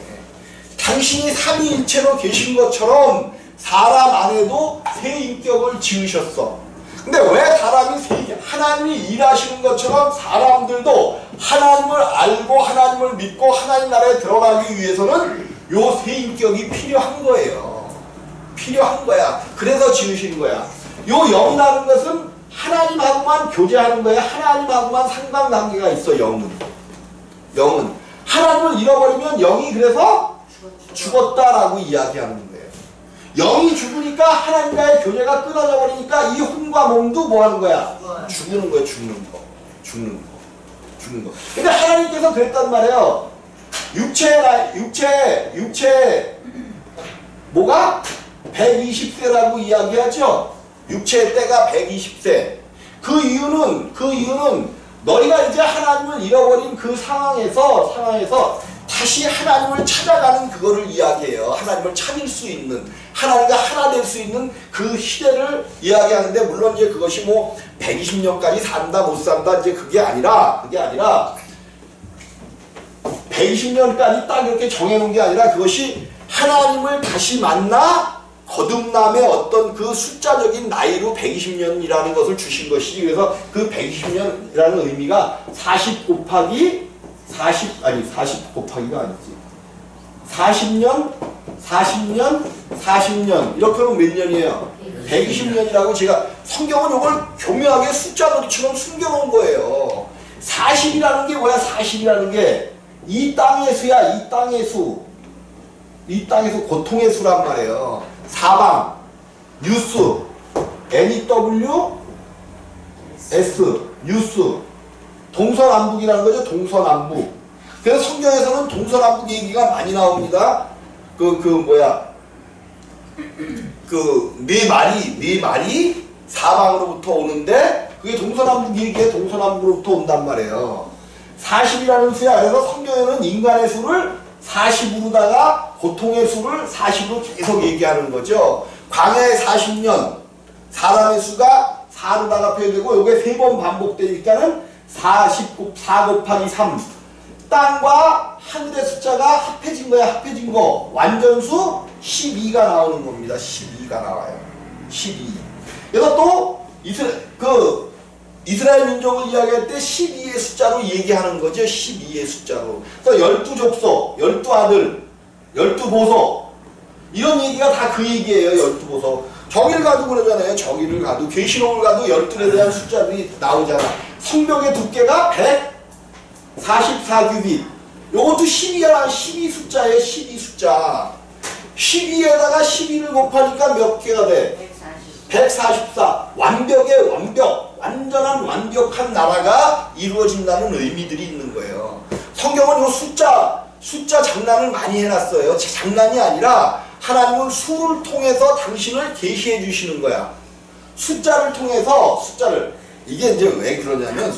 당신이 삼위일체로 계신 것처럼 사람 안에도 세 인격을 지으셨어. 근데 왜 사람이 하나님이 일하시는 것처럼 사람들도 하나님을 알고 하나님을 믿고 하나님 나라에 들어가기 위해서는 요 세 인격이 필요한 거예요. 필요한 거야. 그래서 지으신 거야. 요 영이라는 것은 하나님하고만 교제하는 거야. 하나님하고만 상관관계가 있어. 영은 하나님을 잃어버리면 영이 그래서 죽었다라고 이야기하는 거예요. 영이 죽으니까 하나님과의 교제가 끊어져 버리니까 이 혼과 몸도 뭐 하는 거야? 죽는 거야. 죽는 거. 근데 하나님께서 그랬단 말이에요. 육체 뭐가? 120세라고 이야기하죠. 육체의 때가 120세. 그 이유는 너희가 이제 하나님을 잃어버린 그 상황에서 다시 하나님을 찾아가는 그거를 이야기해요. 하나님을 찾을 수 있는, 하나님과 하나 될 수 있는 그 시대를 이야기하는데, 물론 이제 그것이 뭐 120년까지 산다 못 산다 이제 그게 아니라 120년까지 딱 이렇게 정해놓은 게 아니라 그것이 하나님을 다시 만나 거듭남의 어떤 그 숫자적인 나이로 120년이라는 것을 주신 것이지. 그래서 그 120년이라는 의미가 40 곱하기가 아니지. 40년 이렇게 하면 몇 년이에요? 120년이라고 제가 성경은 이걸 교묘하게 숫자놀이처럼 숨겨놓은 거예요. 40이라는 게 뭐야? 40이라는 게 이 땅의 수야. 이 땅의 수 고통의 수란 말이에요. 사방, 뉴스, NEW, S, 뉴스, 동서남북이라는 거죠. 동서남북. 그래서 성경에서는 동서남북 얘기가 많이 나옵니다. 그 네 말이 사방으로부터 오는데 그게 동서남북 얘기에 동서남북으로부터 온단 말이에요. 40이라는 수야. 그래서 성경에는 인간의 수를 40으로다가 보통의 수를 40으로 계속 얘기하는 거죠. 광야의 40년 사람의 수가 4로다가 표현되고 이게 3번 반복되니까는 4 곱하기 3 땅과 하늘의 숫자가 합해진 거야. 합해진 거 완전수 12가 나오는 겁니다. 12가 나와요. 12. 그래서 또 이스라엘 민족을 이야기할 때 12의 숫자로 얘기하는 거죠. 12의 숫자로. 그래서 12족속, 12아들, 12보석 이런 얘기가 다 그 얘기예요. 12보석. 저기를 가도 그러잖아요. 저기를 가도 계시록을 가도 12에 대한 숫자들이 나오잖아. 성벽의 두께가 144규빗. 요것도 12야. 12 숫자예요. 12 숫자. 12에다가 12를 곱하니까 몇 개가 돼? 144. 완벽의 완벽. 완전한 완벽한 나라가 이루어진다는 의미들이 있는 거예요. 성경은 요 숫자 장난을 많이 해놨어요. 장난이 아니라 하나님은 수를 통해서 당신을 계시해 주시는 거야. 숫자를 통해서 이게 이제 왜 그러냐면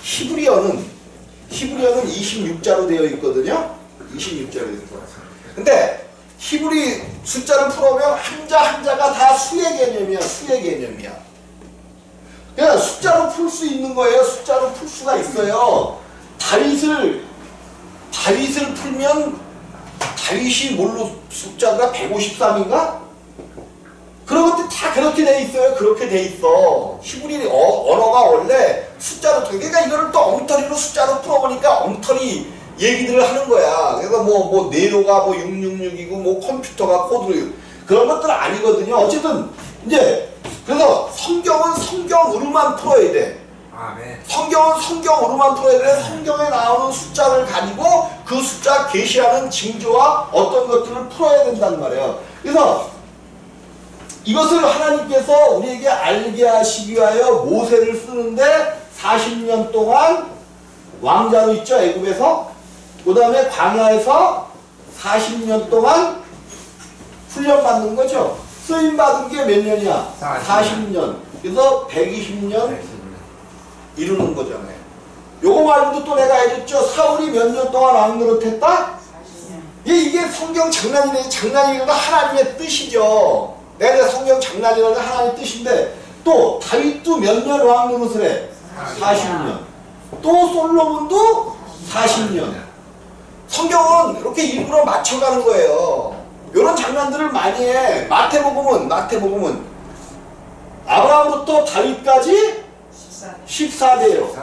히브리어는 26자로 되어 있거든요. 26자로 되어 있어요. 근데 히브리 숫자를 풀어보면 한자가 다 수의 개념이야. 그냥 숫자로 풀 수 있는 거예요. 숫자로 풀 수가 있어요. 다윗을 풀면 다윗이 뭘로 숫자가 153인가? 그런 것들 다 그렇게 돼 있어요. 그렇게 돼 있어. 히브리 언어가 원래 숫자로 그러니까 이거를 또 엉터리로 숫자로 풀어보니까 엉터리 얘기들을 하는 거야. 그래서 뭐 네로가 666이고 뭐 컴퓨터가 코드로 그런 것들은 아니거든요. 어쨌든 이제 그래서 성경은 성경으로만 풀어야 돼. 성경은 성경으로만 풀어야 돼. 성경에 나오는 숫자를 가지고 그 숫자 계시하는 징조와 어떤 것들을 풀어야 된단 말이에요. 그래서 이것을 하나님께서 우리에게 알게 하시기 위하여 모세를 쓰는데 40년 동안 왕자로 있죠. 애굽에서. 그 다음에 광야에서 40년 동안 훈련받는 거죠. 쓰임받은 게 몇 년이야? 40년. 그래서 120년 이루는 거잖아요. 요거 말고도 또 내가 해줬죠. 사울이 몇 년 동안 왕 노릇했다? 이게 성경 장난이네. 장난이라는 하나님의 뜻이죠. 내가 성경 장난이라는 하나님의 뜻인데 또 다윗도 몇 년 왕 노릇을 해? 40년. 또 솔로몬도 40년. 성경은 이렇게 일부러 맞춰가는 거예요. 이런 장난들을 많이 해. 마태복음은 아브라함부터 다윗까지 14대예요.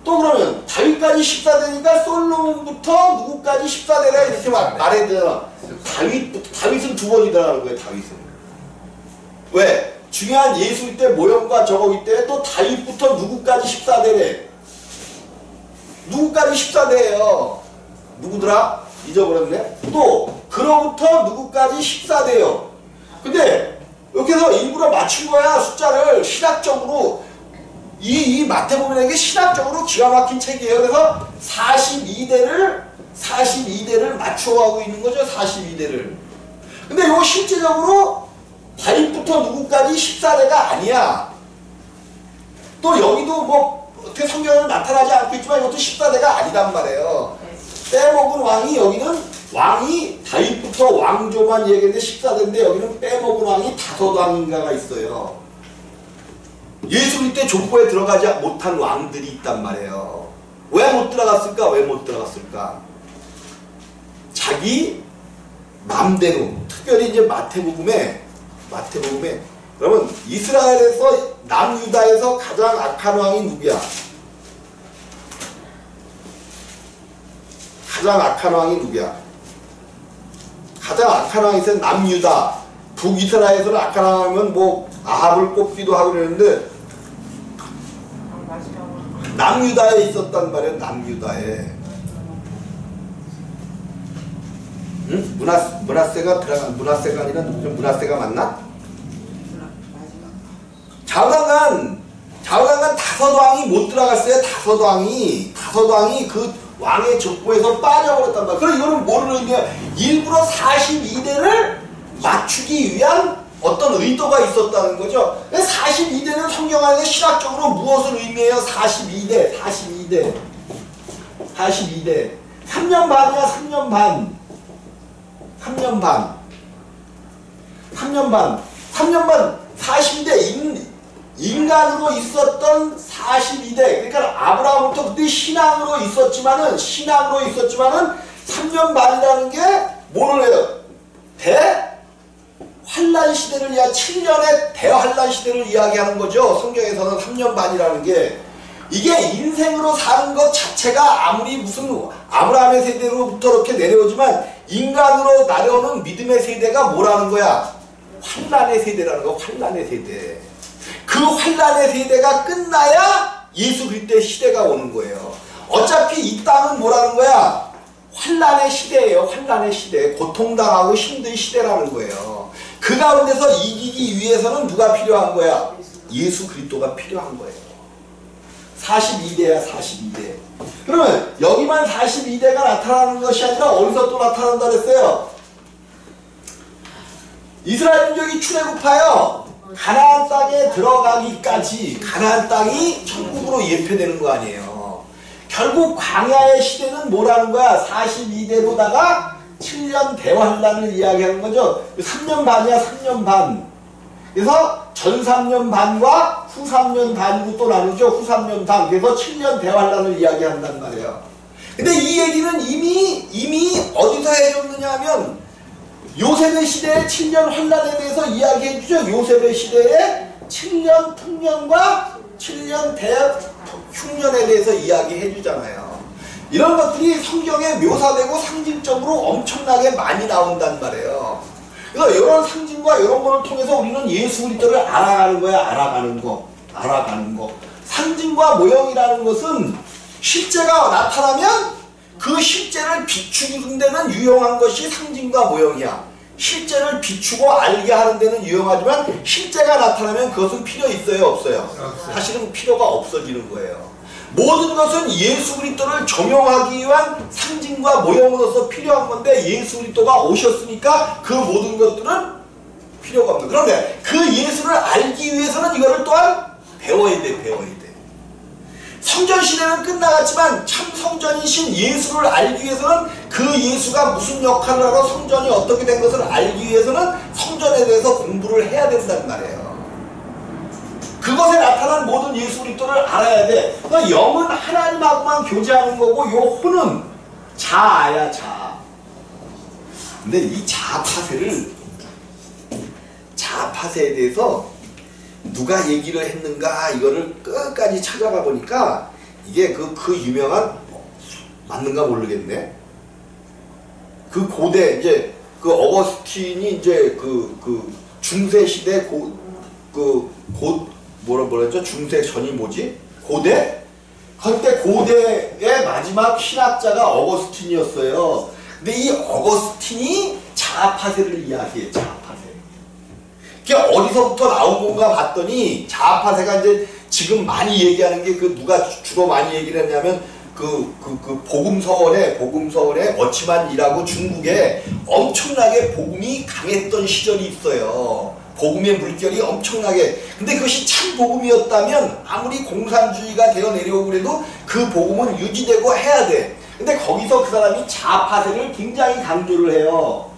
또 그러면 다윗까지 14대니까 솔로몬부터 누구까지 14대라 이렇게 말해야 되잖아. 다윗은 두 번이더라는 거예요. 다윗은. 왜? 중요한 예수일 때 모형과 저거기 때문에 또 다윗부터 누구까지 14대래. 누구까지 14대예요. 누구더라? 잊어버렸네. 또 그로부터 누구까지 14대요. 근데 이렇게 해서 일부러 맞춘 거야. 숫자를 신학적으로. 이 마태복음이라는 게 신학적으로 기가 막힌 책이에요. 그래서 42대를 맞춰가고 있는 거죠. 42대를. 근데 이거 실제적으로 다윗부터 누구까지 14대가 아니야. 또 여기도 뭐 어떻게 성경에는 나타나지 않겠지만 이것도 14대가 아니란 말이에요. 빼먹은 왕이 여기는 왕이 다윗부터 왕조만 얘기했는데 14대인데 여기는 빼먹은 왕이 5왕인가가 있어요. 예수님 때 족보에 들어가지 못한 왕들이 있단 말이에요. 왜 못 들어갔을까? 자기 맘대로. 특별히 이제 마태복음에 그러면 이스라엘에서 남유다에서 가장 악한 왕이 누구야? 가장 악한 왕이 있어요. 남유다. 북이스라엘에서는 악한 왕이면 뭐 아합을 꼽기도 하고 그러는데 남유다에 있었단 말이에요. 남유다에. 응? 문하세가 아니라 누구죠? 문하세가 맞나? 좌우강간 5왕이 못 들어갔어요. 5왕이 그 왕의 족보에서 빠져버렸단 말이야. 그럼 이거는 뭐를 의미해? 일부러 42대를 맞추기 위한 어떤 의도가 있었다는 거죠. 42대는 성경 안에서 신학적으로 무엇을 의미해요? 42대, 42대, 42대. 3년 반이야, 3년 반. 3년 반. 3년 반. 3년 반, 42대. 인간으로 있었던 42대. 그러니까 아브라함부터 그때 신앙으로 있었지만은 3년 반이라는 게 뭐를 해요? 대환란 시대를 7년의 대환란 시대를 이야기하는 거죠. 성경에서는 3년 반이라는 게 이게 인생으로 사는 것 자체가 아무리 무슨 아브라함의 세대로부터 이렇게 내려오지만 인간으로 나려오는 믿음의 세대가 뭐라는 거야? 환란의 세대라는 거. 환란의 세대. 그 환란의 세대가 끝나야 예수 그리스도의 시대가 오는 거예요. 어차피 이 땅은 뭐라는 거야? 환란의 시대예요. 환란의 시대. 고통당하고 힘든 시대라는 거예요. 그 가운데서 이기기 위해서는 누가 필요한 거야? 예수 그리스도가 필요한 거예요. 42대야 42대. 그러면 여기만 42대가 나타나는 것이 아니라 어디서 또 나타난다 그랬어요? 이스라엘 민족이 출애굽하여 가나안 땅에 들어가기까지 가나안 땅이 천국으로 예표되는 거 아니에요. 결국 광야의 시대는 뭐라는 거야? 42대로다가 7년 대환란을 이야기하는 거죠. 3년 반이야 3년 반. 그래서 전 3년 반과 후 3년 반으로 또 나누죠. 후 3년 반. 그래서 7년 대환란을 이야기한단 말이에요. 근데 이 얘기는 이미 어디서 해줬느냐 하면 요셉의 시대의 7년 환란에 대해서 이야기해 주죠. 요셉의 시대의 7년 풍년과 7년 흉년에 대해서 이야기해 주잖아요. 이런 것들이 성경에 묘사되고 상징적으로 엄청나게 많이 나온단 말이에요. 그래서 이런 상징과 이런 거를 통해서 우리는 예수 그리스도를 알아가는 거야. 알아가는 거. 상징과 모형이라는 것은 실제가 나타나면 그 실제를 비추는 데는 유용한 것이 상징과 모형이야. 실제를 비추고 알게 하는 데는 유용하지만 실제가 나타나면 그것은 필요 있어요? 없어요? 사실은 필요가 없어지는 거예요. 모든 것은 예수 그리스도를 조명하기 위한 상징과 모형으로서 필요한 건데 예수 그리스도가 오셨으니까 그 모든 것들은 필요가 없는. 그런데 그 예수를 알기 위해서는 이거를 또한 배워야 돼. 성전시대는 끝나갔지만 참 성전이신 예수를 알기 위해서는 그 예수가 무슨 역할을 하고 성전이 어떻게 된 것을 알기 위해서는 성전에 대해서 공부를 해야 된단 말이에요. 그것에 나타난 모든 예수 그리스도를 알아야 돼. 그러니까 영은 하나님하고만 교제하는 거고 요 혼은 자아야 자아. 근데 이 자아파세에 대해서 누가 얘기를 했는가 이거를 끝까지 찾아가 보니까 이게 그 유명한 맞는가 모르겠네. 그 고대 이제 그 어거스틴이 이제 그 중세 시대 뭐랬죠? 중세 전이 뭐지? 고대? 그때 고대의 마지막 신학자가 어거스틴이었어요. 근데 이 어거스틴이 자아파세를 이야기해. 자아파세. 그게 어디서부터 나온 건가 봤더니 자아파세가 이제 지금 많이 얘기하는 게 그 누가 주로 많이 얘기를 했냐면 복음서원에 어치만이라고 중국에 엄청나게 복음이 강했던 시절이 있어요. 복음의 물결이 엄청나게. 근데 그것이 참 복음이었다면 아무리 공산주의가 되어 내려오고 그래도 그 복음은 유지되고 해야 돼. 근데 거기서 그 사람이 자아파세를 굉장히 강조를 해요.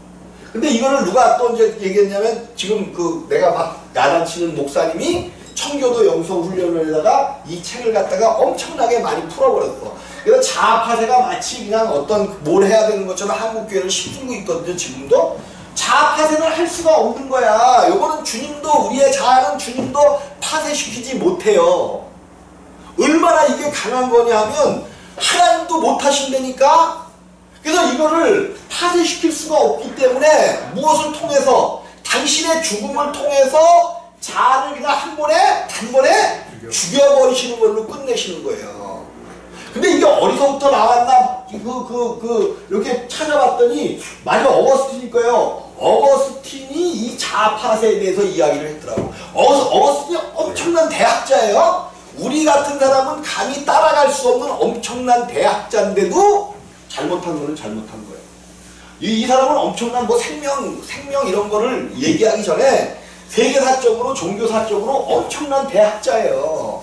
근데 이거를 누가 또 이제 얘기했냐면 지금 내가 막 야단치는 목사님이 청교도 영성훈련을에다가 이 책을 갖다가 엄청나게 많이 풀어버렸어. 그래서 자아파세가 마치 그냥 어떤 뭘 해야 되는 것처럼 한국교회를 휩쓸고 있거든요. 지금도. 자아파세는 할 수가 없는 거야. 요거는 주님도 우리의 자아는 주님도 파쇄시키지 못해요. 얼마나 이게 강한 거냐 하면 하나님도 못하신다니까. 그래서 이거를 파쇄시킬 수가 없기 때문에 무엇을 통해서 당신의 죽음을 통해서 자아를 그냥 단번에 죽여버리시는 걸로 끝내시는 거예요. 근데 이게 어디서부터 나왔나 이렇게 찾아봤더니 맞아 어거스틴일 거예요. 어거스틴이 이 자아파세에 대해서 이야기를 했더라고. 어거스틴이 엄청난 대학자예요. 우리 같은 사람은 감히 따라갈 수 없는 엄청난 대학자인데도 잘못한 거는 잘못한 거예요. 이 사람은 엄청난 뭐 생명 이런 거를 얘기하기 전에 세계사적으로 종교사적으로 엄청난 대학자예요.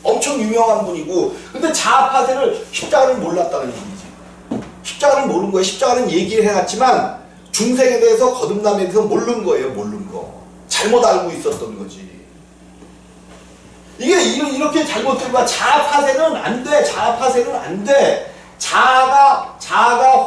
엄청 유명한 분이고, 근데 자아파세를 십자가를 몰랐다는 얘기지. 십자가를 모르는 거예요. 십자가는 얘기를 해놨지만 중생에 대해서 거듭남에 대해서 모르는 거예요. 모르는 거. 잘못 알고 있었던 거지. 이게 이렇게 잘못된 거야. 자아파세는 안 돼. 자아파세는 안 돼. 자아가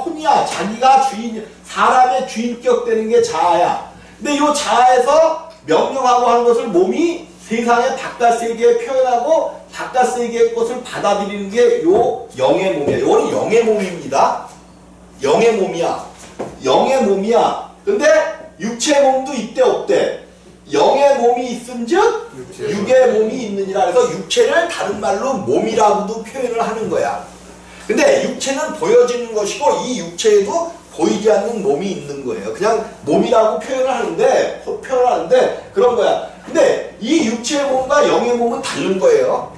혼이야. 자기가 주인, 사람의 주인격 되는 게 자아야. 근데 이 자아에서 명령하고 하는 것을 몸이 세상의 바깥 세계에 표현하고 바깥 세계의 것을 받아들이는 게 요 영의 몸이야. 요거는 영의 몸입니다. 영의 몸이야. 영의 몸이야. 근데 육체 몸도 있대 없대? 영의 몸이 있음즉 육의 몸이 있느니라. 그래서 육체를 다른 말로 몸이라고도 표현을 하는 거야. 근데 육체는 보여지는 것이고 이 육체에도 보이지 않는 몸이 있는 거예요. 그냥 몸이라고 표현을 하는데 그런 거야. 근데 이 육체의 몸과 영의 몸은 다른 거예요.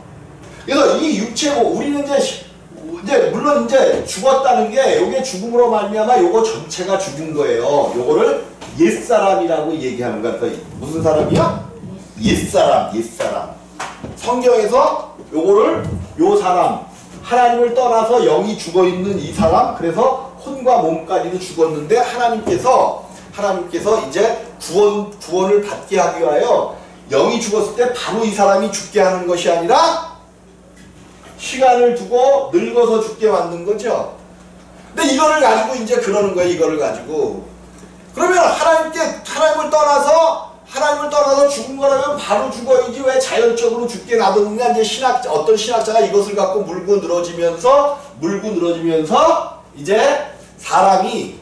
그래서 이 육체 몸, 우리는 이제 물론 이제 죽었다는 게 요게 죽음으로 말미암아 요거 전체가 죽은 거예요. 요거를 옛사람이라고 얘기하는 거야. 그러니까 무슨 사람이야? 옛사람. 성경에서 요거를 요 사람, 하나님을 떠나서 영이 죽어있는 이 사람, 그래서 혼과 몸까지도 죽었는데 하나님께서 이제 구원을 받게 하기 위하여 영이 죽었을 때 바로 이 사람이 죽게 하는 것이 아니라 시간을 두고 늙어서 죽게 만든 거죠. 근데 이거를 가지고 이제 그러는 거예요. 이거를 가지고. 그러면 하나님을 떠나서 죽은 거라면 바로 죽어야지 왜 자연적으로 죽게 놔뒀느냐. 이제 어떤 신학자가 이것을 갖고 물고 늘어지면서 이제 사람이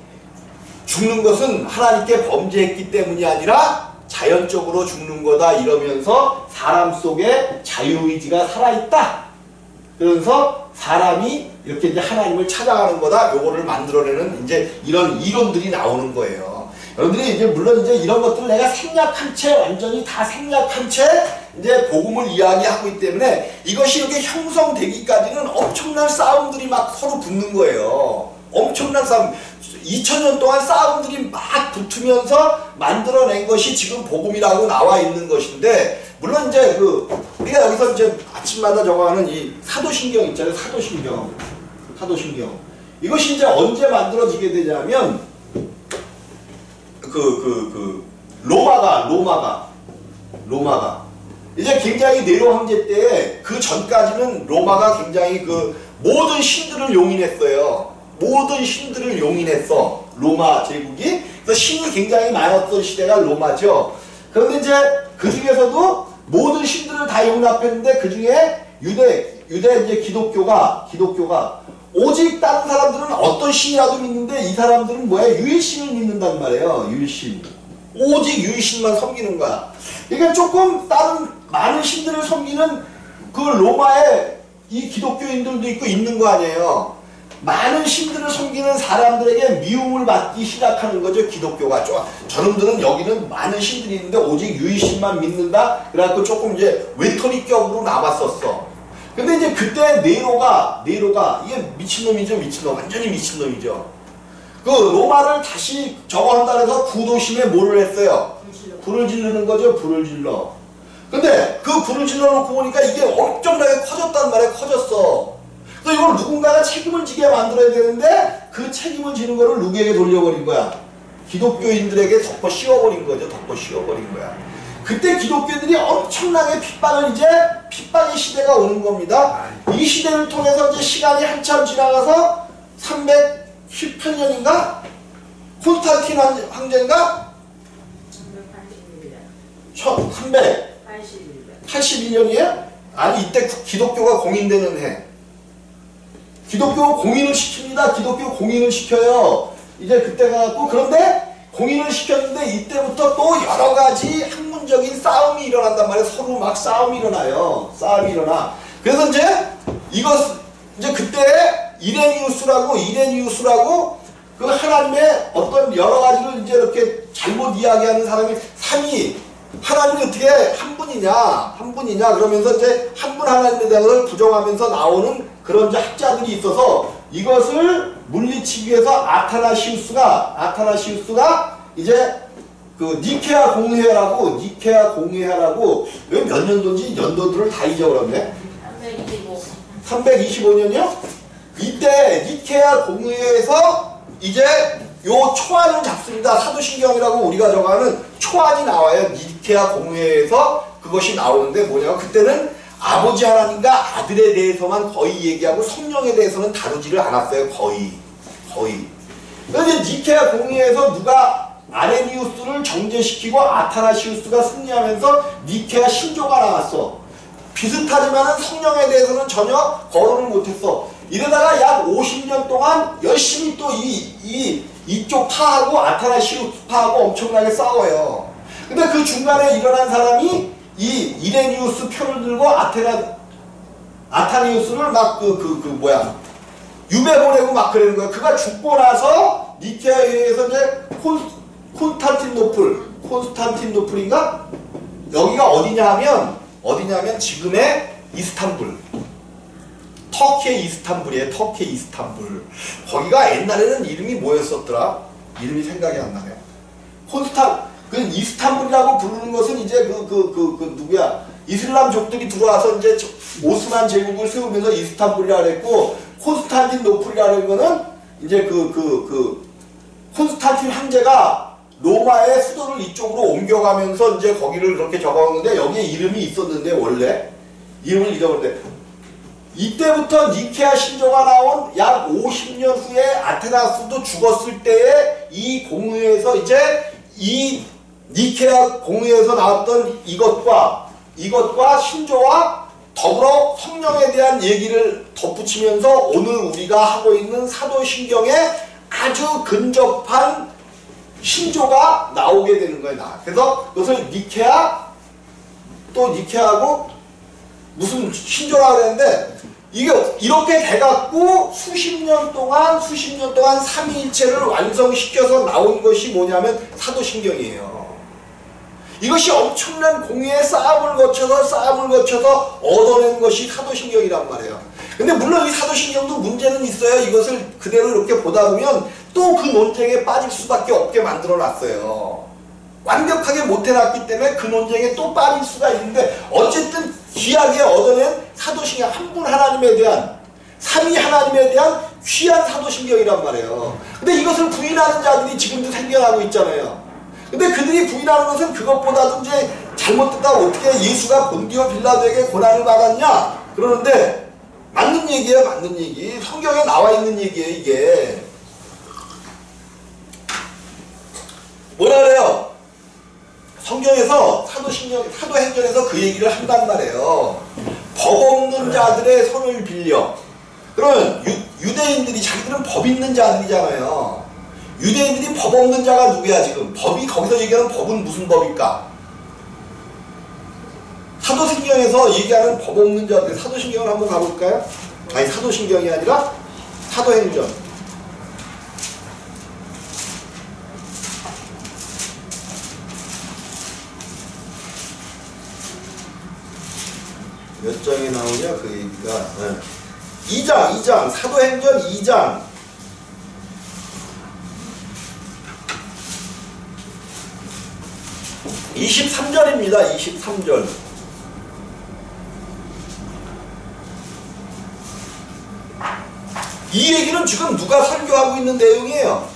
죽는 것은 하나님께 범죄했기 때문이 아니라 자연적으로 죽는 거다 이러면서 사람 속에 자유의지가 살아있다. 그래서 사람이 이렇게 이제 하나님을 찾아가는 거다. 요거를 만들어내는 이제 이런 이론들이 나오는 거예요. 여러분들이 이제 물론 이제 이런 것들을 내가 생략한 채 완전히 다 생략한 채 이제 복음을 이야기하고 있기 때문에 이것이 이렇게 형성되기까지는 엄청난 싸움들이 막 서로 붙는 거예요. 엄청난 싸움. 2000년 동안 싸움들이 막 붙으면서 만들어낸 것이 지금 복음이라고 나와 있는 것인데, 물론 이제 우리가 여기서 이제 아침마다 적어하는 이 사도신경 있잖아요. 사도신경. 이것이 이제 언제 만들어지게 되냐면, 로마가 이제 굉장히 네로 황제 때 그 전까지는 로마가 굉장히 모든 신들을 용인했어요. 모든 신들을 용인했어. 로마 제국이. 그래서 신이 굉장히 많았던 시대가 로마죠. 그런데 이제 그 중에서도 모든 신들을 다 용납했는데 그 중에 유대 이제 기독교가 오직 다른 사람들은 어떤 신이라도 믿는데 이 사람들은 뭐야? 유일신을 믿는단 말이에요. 유일신. 오직 유일신만 섬기는 거야. 그러니까 조금 다른 많은 신들을 섬기는 그 로마에 이 기독교인들도 있고 있는 거 아니에요. 많은 신들을 섬기는 사람들에게 미움을 받기 시작하는 거죠. 기독교가. 저놈들은 여기는 많은 신들이 있는데 오직 유일신만 믿는다. 그래갖고 조금 이제 외톨이격으로 남았었어. 근데 이제 그때 네로가 이게 미친놈이죠. 완전히 미친놈이죠. 그 로마를 다시 저거 한다 해서 구도심에 뭐를 했어요? 불을 지르는 거죠. 불을 질러. 근데 그 불을 질러 놓고 보니까 이게 엄청나게 커졌단 말이에요. 커졌어. 그래서 이걸 누군가가 책임을 지게 만들어야 되는데 그 책임을 지는 거를 누구에게 돌려버린 거야? 기독교인들에게 덮어 씌워버린 거죠. 그때 기독교인들이 엄청나게 핍박의 시대가 오는 겁니다. 이 시대를 통해서 이제 시간이 한참 지나가서 318년인가? 콘스탄틴 황제인가? 381년이에요? 아니 이때 기독교가 공인되는 해. 기독교 공인을 시킵니다. 기독교 공인을 시켜요. 이제 그때가 갖고, 그런데 공인을 시켰는데 이때부터 또 여러 가지 학문적인 싸움이 일어난단 말이에요. 서로 막 싸움이 일어나. 그래서 이제 이제 그때 이레니우스라고 그 하나님의 어떤 여러 가지를 이제 이렇게 잘못 이야기하는 사람이 하나님이 어떻게 한 분이냐 그러면서 이제 한 분 하나님에 대해서 부정하면서 나오는 그런 이제 학자들이 있어서 이것을 물리치기 위해서 아타나시우스가 이제 그 니케아 공회라고 왜 몇 년도인지 연도들을 다 잊어버렸네. 325년이요? 이때 니케아 공회에서 이제 요 초안을 잡습니다. 사도신경이라고 우리가 적어하는 초안이 나와요. 니케아 공회에서 그것이 나오는데 뭐냐면 그때는 아버지 하나님과 아들에 대해서만 거의 얘기하고 성령에 대해서는 다루지를 않았어요. 거의. 그런데 니케아 공회에서 누가 아레니우스를 정죄시키고 아타나시우스가 승리하면서 니케아 신조가 나왔어. 비슷하지만 성령에 대해서는 전혀 거론을 못했어. 이러다가 약 50년 동안 열심히 또 이쪽 파하고 아타나시우스 파하고 엄청나게 싸워요. 근데 그 중간에 일어난 사람이 이 이레니우스 표를 들고 아타니우스를 막 유배 보내고 막 그러는 거야. 그가 죽고 나서 니케아에서 이제 콘스탄티노플인가? 여기가 어디냐면 지금의 이스탄불. 터키의 이스탄불이에요. 터키의 이스탄불. 거기가 옛날에는 이름이 뭐였었더라? 이름이 생각이 안 나네요. 그 이스탄불이라고 부르는 것은 이제 누구야? 이슬람족들이 들어와서 이제 오스만 제국을 세우면서 이스탄불이라 그랬고, 콘스탄티노플이라는 거는 이제 콘스탄틴 황제가 로마의 수도를 이쪽으로 옮겨가면서 이제 거기를 그렇게 적었는데 여기에 이름이 있었는데 원래 이름을 잊어버렸는데 이때부터 니케아 신조가 나온 약 50년 후에 아테나스도 죽었을 때에 이 공회에서 이제 이 니케아 공회에서 나왔던 이것과 신조와 더불어 성령에 대한 얘기를 덧붙이면서 오늘 우리가 하고 있는 사도신경에 아주 근접한 신조가 나오게 되는 거예요. 그래서 그것을 니케아하고 무슨 신조라고 그랬는데 이게 이렇게 돼갖고 수십 년 동안 삼위일체를 완성시켜서 나온 것이 뭐냐면 사도신경이에요. 이것이 엄청난 공의의 싸움을 거쳐서 얻어낸 것이 사도신경이란 말이에요. 근데 물론 이 사도신경도 문제는 있어요. 이것을 그대로 이렇게 보다 보면 또 그 논쟁에 빠질 수밖에 없게 만들어 놨어요. 완벽하게 못 해놨기 때문에 그 논쟁에 또 빠질 수가 있는데 어쨌든 귀하게 얻어낸 사도신경, 한 분 하나님에 대한, 삼위 하나님에 대한 귀한 사도신경이란 말이에요. 근데 이것을 부인하는 자들이 지금도 생겨나고 있잖아요. 근데 그들이 부인하는 것은 그것보다도 이제 잘못됐다, 어떻게 예수가 본디오 빌라도에게 고난을 받았냐 그러는데 맞는 얘기예요. 맞는 얘기. 성경에 나와 있는 얘기예요. 이게 뭐라 그래요? 성경에서 사도행전에서 그 얘기를 한단 말이에요. 법 없는 자들의 손을 빌려. 그러면 유대인들이 자기들은 법 있는 자들이잖아요. 유대인들이 법 없는 자가 누구야 지금? 법이 거기서 얘기하는 법은 무슨 법일까? 사도신경에서 얘기하는 법 없는 자들, 사도신경을 한번 가볼까요? 아니 사도신경이 아니라 사도행전. 몇 장에 나오냐 그 얘기가. 2장 사도행전 2장 23절입니다. 23절. 이 얘기는 지금 누가 설교하고 있는 내용이에요.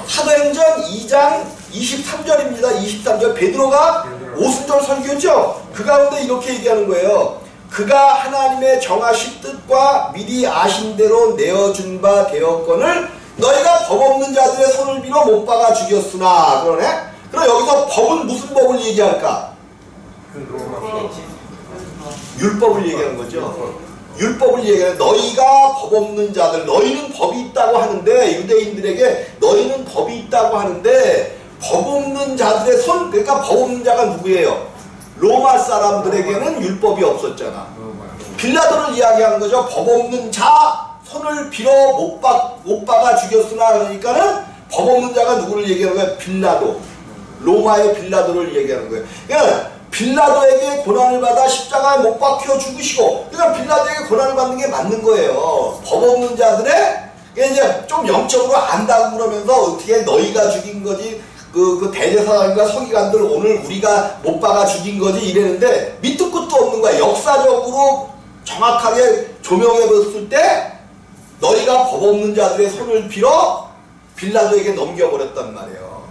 사도행전 2장 23절입니다. 23절. 베드로가 오순절 설교죠. 그 가운데 이렇게 얘기하는 거예요. 그가 하나님의 정하신 뜻과 미리 아신 대로 내어준 바 되었거늘 너희가 법 없는 자들의 손을 빌어 못 박아 죽였으나. 그러네. 그럼 여기서 법은 무슨 법을 얘기할까? 율법을 얘기하는 거죠. 율법을 얘기하는, 너희가 법 없는 자들, 너희는 법이 있다고 하는데, 유대인들에게 너희는 법이 있다고 하는데 법 없는 자들의 손, 그러니까 법 없는 자가 누구예요? 로마 사람들에게는 율법이 없었잖아. 빌라도를 이야기하는 거죠. 법 없는 자 손을 빌어 못 박아 죽였으나. 그러니까는 법 없는 자가 누구를 얘기하는 거야? 빌라도. 로마의 빌라도를 얘기하는 거예요. 그러니까 빌라도에게 고난을 받아 십자가에 못 박혀 죽으시고, 그러니까 빌라도에게 고난을 받는 게 맞는 거예요. 법 없는 자들의 이제 좀 영적으로 안다고 그러면서 어떻게 너희가 죽인 거지, 그 대제사장과 서기관들 오늘 우리가 못 박아 죽인 거지 이랬는데 밑도 끝도 없는 거야. 역사적으로 정확하게 조명해 봤을 때 너희가 법 없는 자들의 손을 빌어 빌라도에게 넘겨버렸단 말이에요.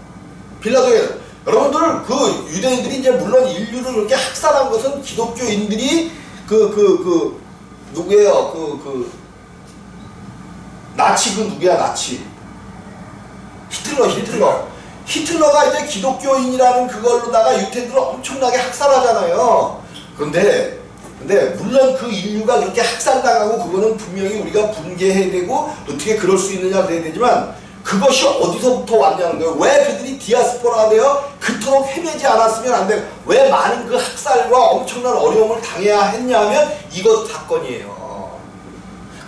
빌라도에게. 여러분들 그 유대인들이 이제 물론 인류를 그렇게 학살한 것은 기독교인들이 누구예요? 나치 누구야? 나치 히틀러가 이제 기독교인이라는 그걸로다가 유태인들을 엄청나게 학살하잖아요. 그런데 물론 그 인류가 그렇게 학살당하고 그거는 분명히 우리가 분개해야 되고 어떻게 그럴 수 있느냐 그래야 되지만 그것이 어디서부터 왔냐는 거예요. 왜 그들이 디아스포라가 되어 그토록 헤매지 않았으면 안 돼요. 왜 많은 그 학살과 엄청난 어려움을 당해야 했냐면 이것 사건이에요.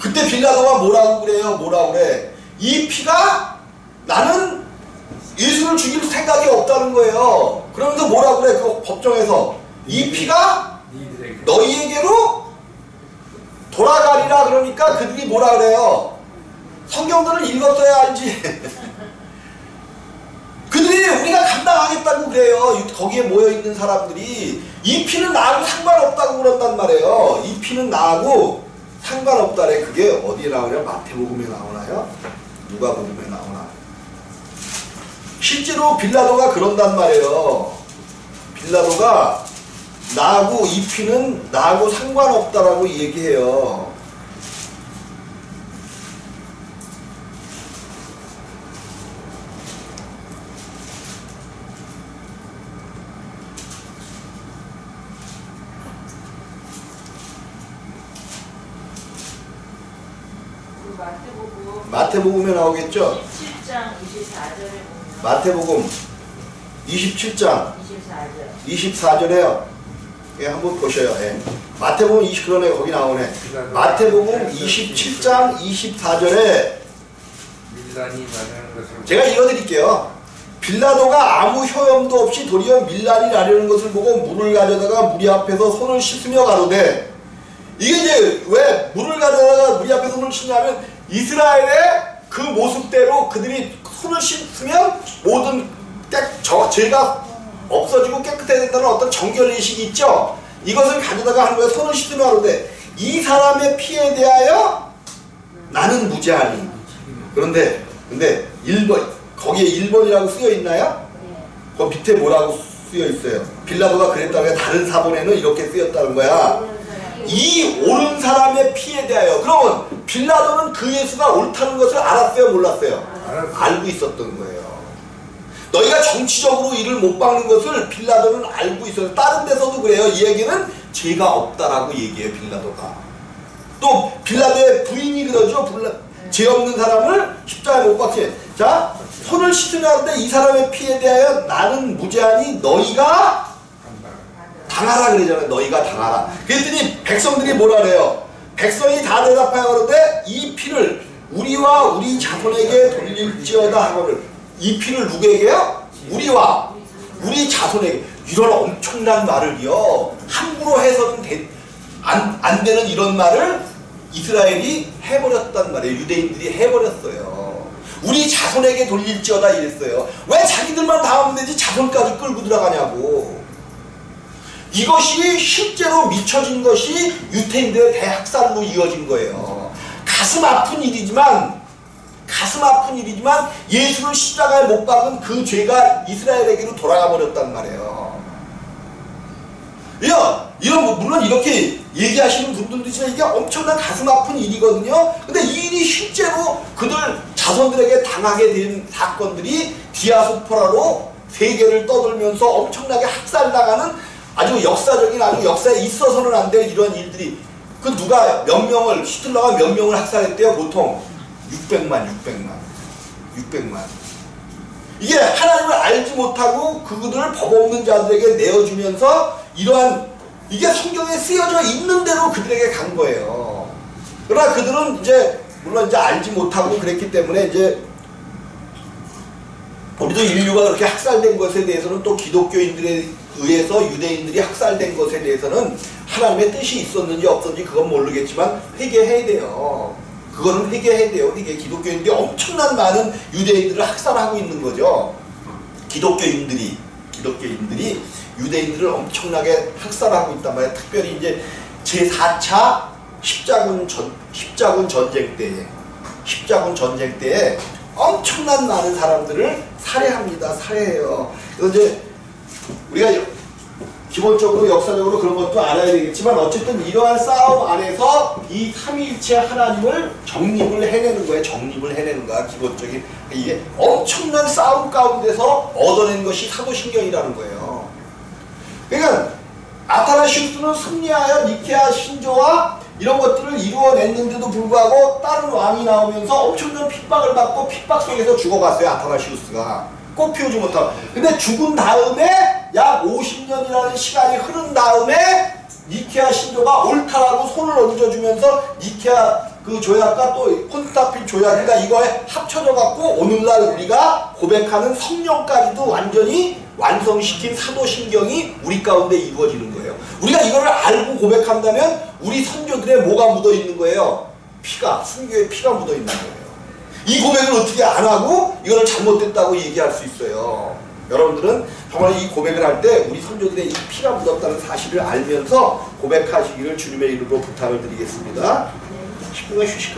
그때 빌라도가 뭐라고 그래? 이 피가 나는 예수를 죽일 생각이 없다는 거예요. 그러면서 뭐라고 그래? 그 법정에서 이 피가 너희에게로 돌아가리라. 그러니까 그들이 뭐라 그래요? 성경들을 읽었어야 알지. 그들이 우리가 감당하겠다고 그래요. 거기에 모여있는 사람들이 이 피는 나하고 상관없다고 그런단 말이에요. 이 피는 나하고 상관없다래. 그게 어디에 나오냐? 마태복음에 나오나요? 누가복음에 나오나? 실제로 빌라도가 그런단 말이에요. 빌라도가 나하고 이 피는 나하고 상관없다라고 얘기해요. 마태복음에 나오겠죠? 27장 24절에 보면 마태복음 27장 24절에요. 예, 한번 보셔요. 예. 마태복음 20, 그러네. 거기 나오네. 마태복음 27장 24절에 제가 읽어드릴게요. 빌라도가 아무 효염도 없이 도리어 밀란이 나려는 것을 보고 물을 가져다가 무리 앞에서 손을 씻으며 가로되, 이게 이제 왜 물을 가져다가 무리 앞에 손을 씻냐면 이스라엘의 그 모습대로 그들이 손을 씻으면 모든 죄가 없어지고 깨끗해야 된다는 어떤 정결의식이 있죠. 이것을 가져다가 하는 거예요. 손을 씻으며 하는데 이 사람의 피에 대하여 나는 무죄하니. 그런데 1번 거기에 1번이라고 쓰여 있나요? 그 밑에 뭐라고 쓰여 있어요? 빌라도가 그랬다면 다른 사본에는 이렇게 쓰였다는 거야. 이 옳은 사람의 피에 대하여. 그러면 빌라도는 그 예수가 옳다는 것을 알았어요? 몰랐어요? 알고 있었던 거예요. 너희가 정치적으로 이를 못 박는 것을 빌라도는 알고 있어요. 다른 데서도 그래요. 이 얘기는 죄가 없다라고 얘기해요. 빌라도가. 또 빌라도의 부인이 그러죠. 죄 없는 사람을 십자가에 못 박지. 자, 손을 씻으려 하는데 이 사람의 피에 대하여 나는 무죄하니 너희가 당하라 그러잖아요. 너희가 당하라. 그랬더니 백성들이 뭐라 그래요? 백성이 다 대답하여 그러는데 이 피를 우리와 우리 자손에게 돌릴지어다 하거늘. 이 피를 누구에게요? 우리와 우리 자손에게. 이런 엄청난 말을요, 함부로 해서는 안 되는 이런 말을 이스라엘이 해버렸단 말이에요. 유대인들이 해버렸어요. 우리 자손에게 돌릴지어다 이랬어요. 왜 자기들만 당하면 되지 자손까지 끌고 들어가냐고. 이것이 실제로 미쳐진 것이 유태인들의 대학살로 이어진 거예요. 가슴 아픈 일이지만 예수를 십자가에 못 박은 그 죄가 이스라엘에게로 돌아가 버렸단 말이에요. 물론 이렇게 얘기하시는 분들도 있지만 이게 엄청난 가슴 아픈 일이거든요. 근데 이 일이 실제로 그들 자손들에게 당하게 된 사건들이 디아스포라로 세계를 떠돌면서 엄청나게 학살당하는 아주 역사적인, 아주 역사에 있어서는 안 될 이런 일들이, 그 누가 히틀러가 몇 명을 학살했대요? 보통 600만. 이게 하나님을 알지 못하고 그들을 법 없는 자들에게 내어주면서 이러한, 이게 성경에 쓰여져 있는 대로 그들에게 간 거예요. 그러나 그들은 물론 알지 못하고 그랬기 때문에 우리도 인류가 그렇게 학살된 것에 대해서는 또 기독교인들의 의해서 유대인들이 학살된 것에 대해서는 하나님의 뜻이 있었는지 없었는지 그건 모르겠지만 회개해야 돼요. 그거는 회개해야 돼요. 기독교인들이 엄청난 많은 유대인들을 학살하고 있는 거죠. 기독교인들이 유대인들을 엄청나게 학살하고 있단 말이에요. 특별히 이제 제4차 십자군 전쟁 때에 엄청난 많은 사람들을 살해해요. 그래서 이제 우리가 기본적으로 역사적으로 그런 것도 알아야 되겠지만 어쨌든 이러한 싸움 안에서 이 삼위일체 하나님을 정립을 해내는 거야. 기본적인 이게 엄청난 싸움 가운데서 얻어낸 것이 사도신경이라는 거예요. 그러니까 아타나시우스는 승리하여 니케아 신조와 이런 것들을 이루어냈는데도 불구하고 다른 왕이 나오면서 엄청난 핍박을 받고 핍박 속에서 죽어갔어요. 아타나시우스가 꽃 피우지 못하고. 근데 죽은 다음에 약 50년이라는 시간이 흐른 다음에 니케아 신조가 옳다라고 손을 얹어주면서 니케아 그 조약과 또 콘스탄틴 조약이가 이거에 합쳐져 갖고 오늘날 우리가 고백하는 성령까지도 완전히 완성시킨 사도신경이 우리 가운데 이루어지는 거예요. 우리가 이거를 알고 고백한다면 우리 선조들의 뭐가 묻어 있는 거예요? 순교의 피가 묻어 있는 거예요. 이 고백을 어떻게 안 하고 이거는 잘못됐다고 얘기할 수 있어요. 여러분들은 정말 이 고백을 할 때 우리 선조들의 이 피가 묻었다는 사실을 알면서 고백하시기를 주님의 이름으로 부탁을 드리겠습니다. 10분간 휴식.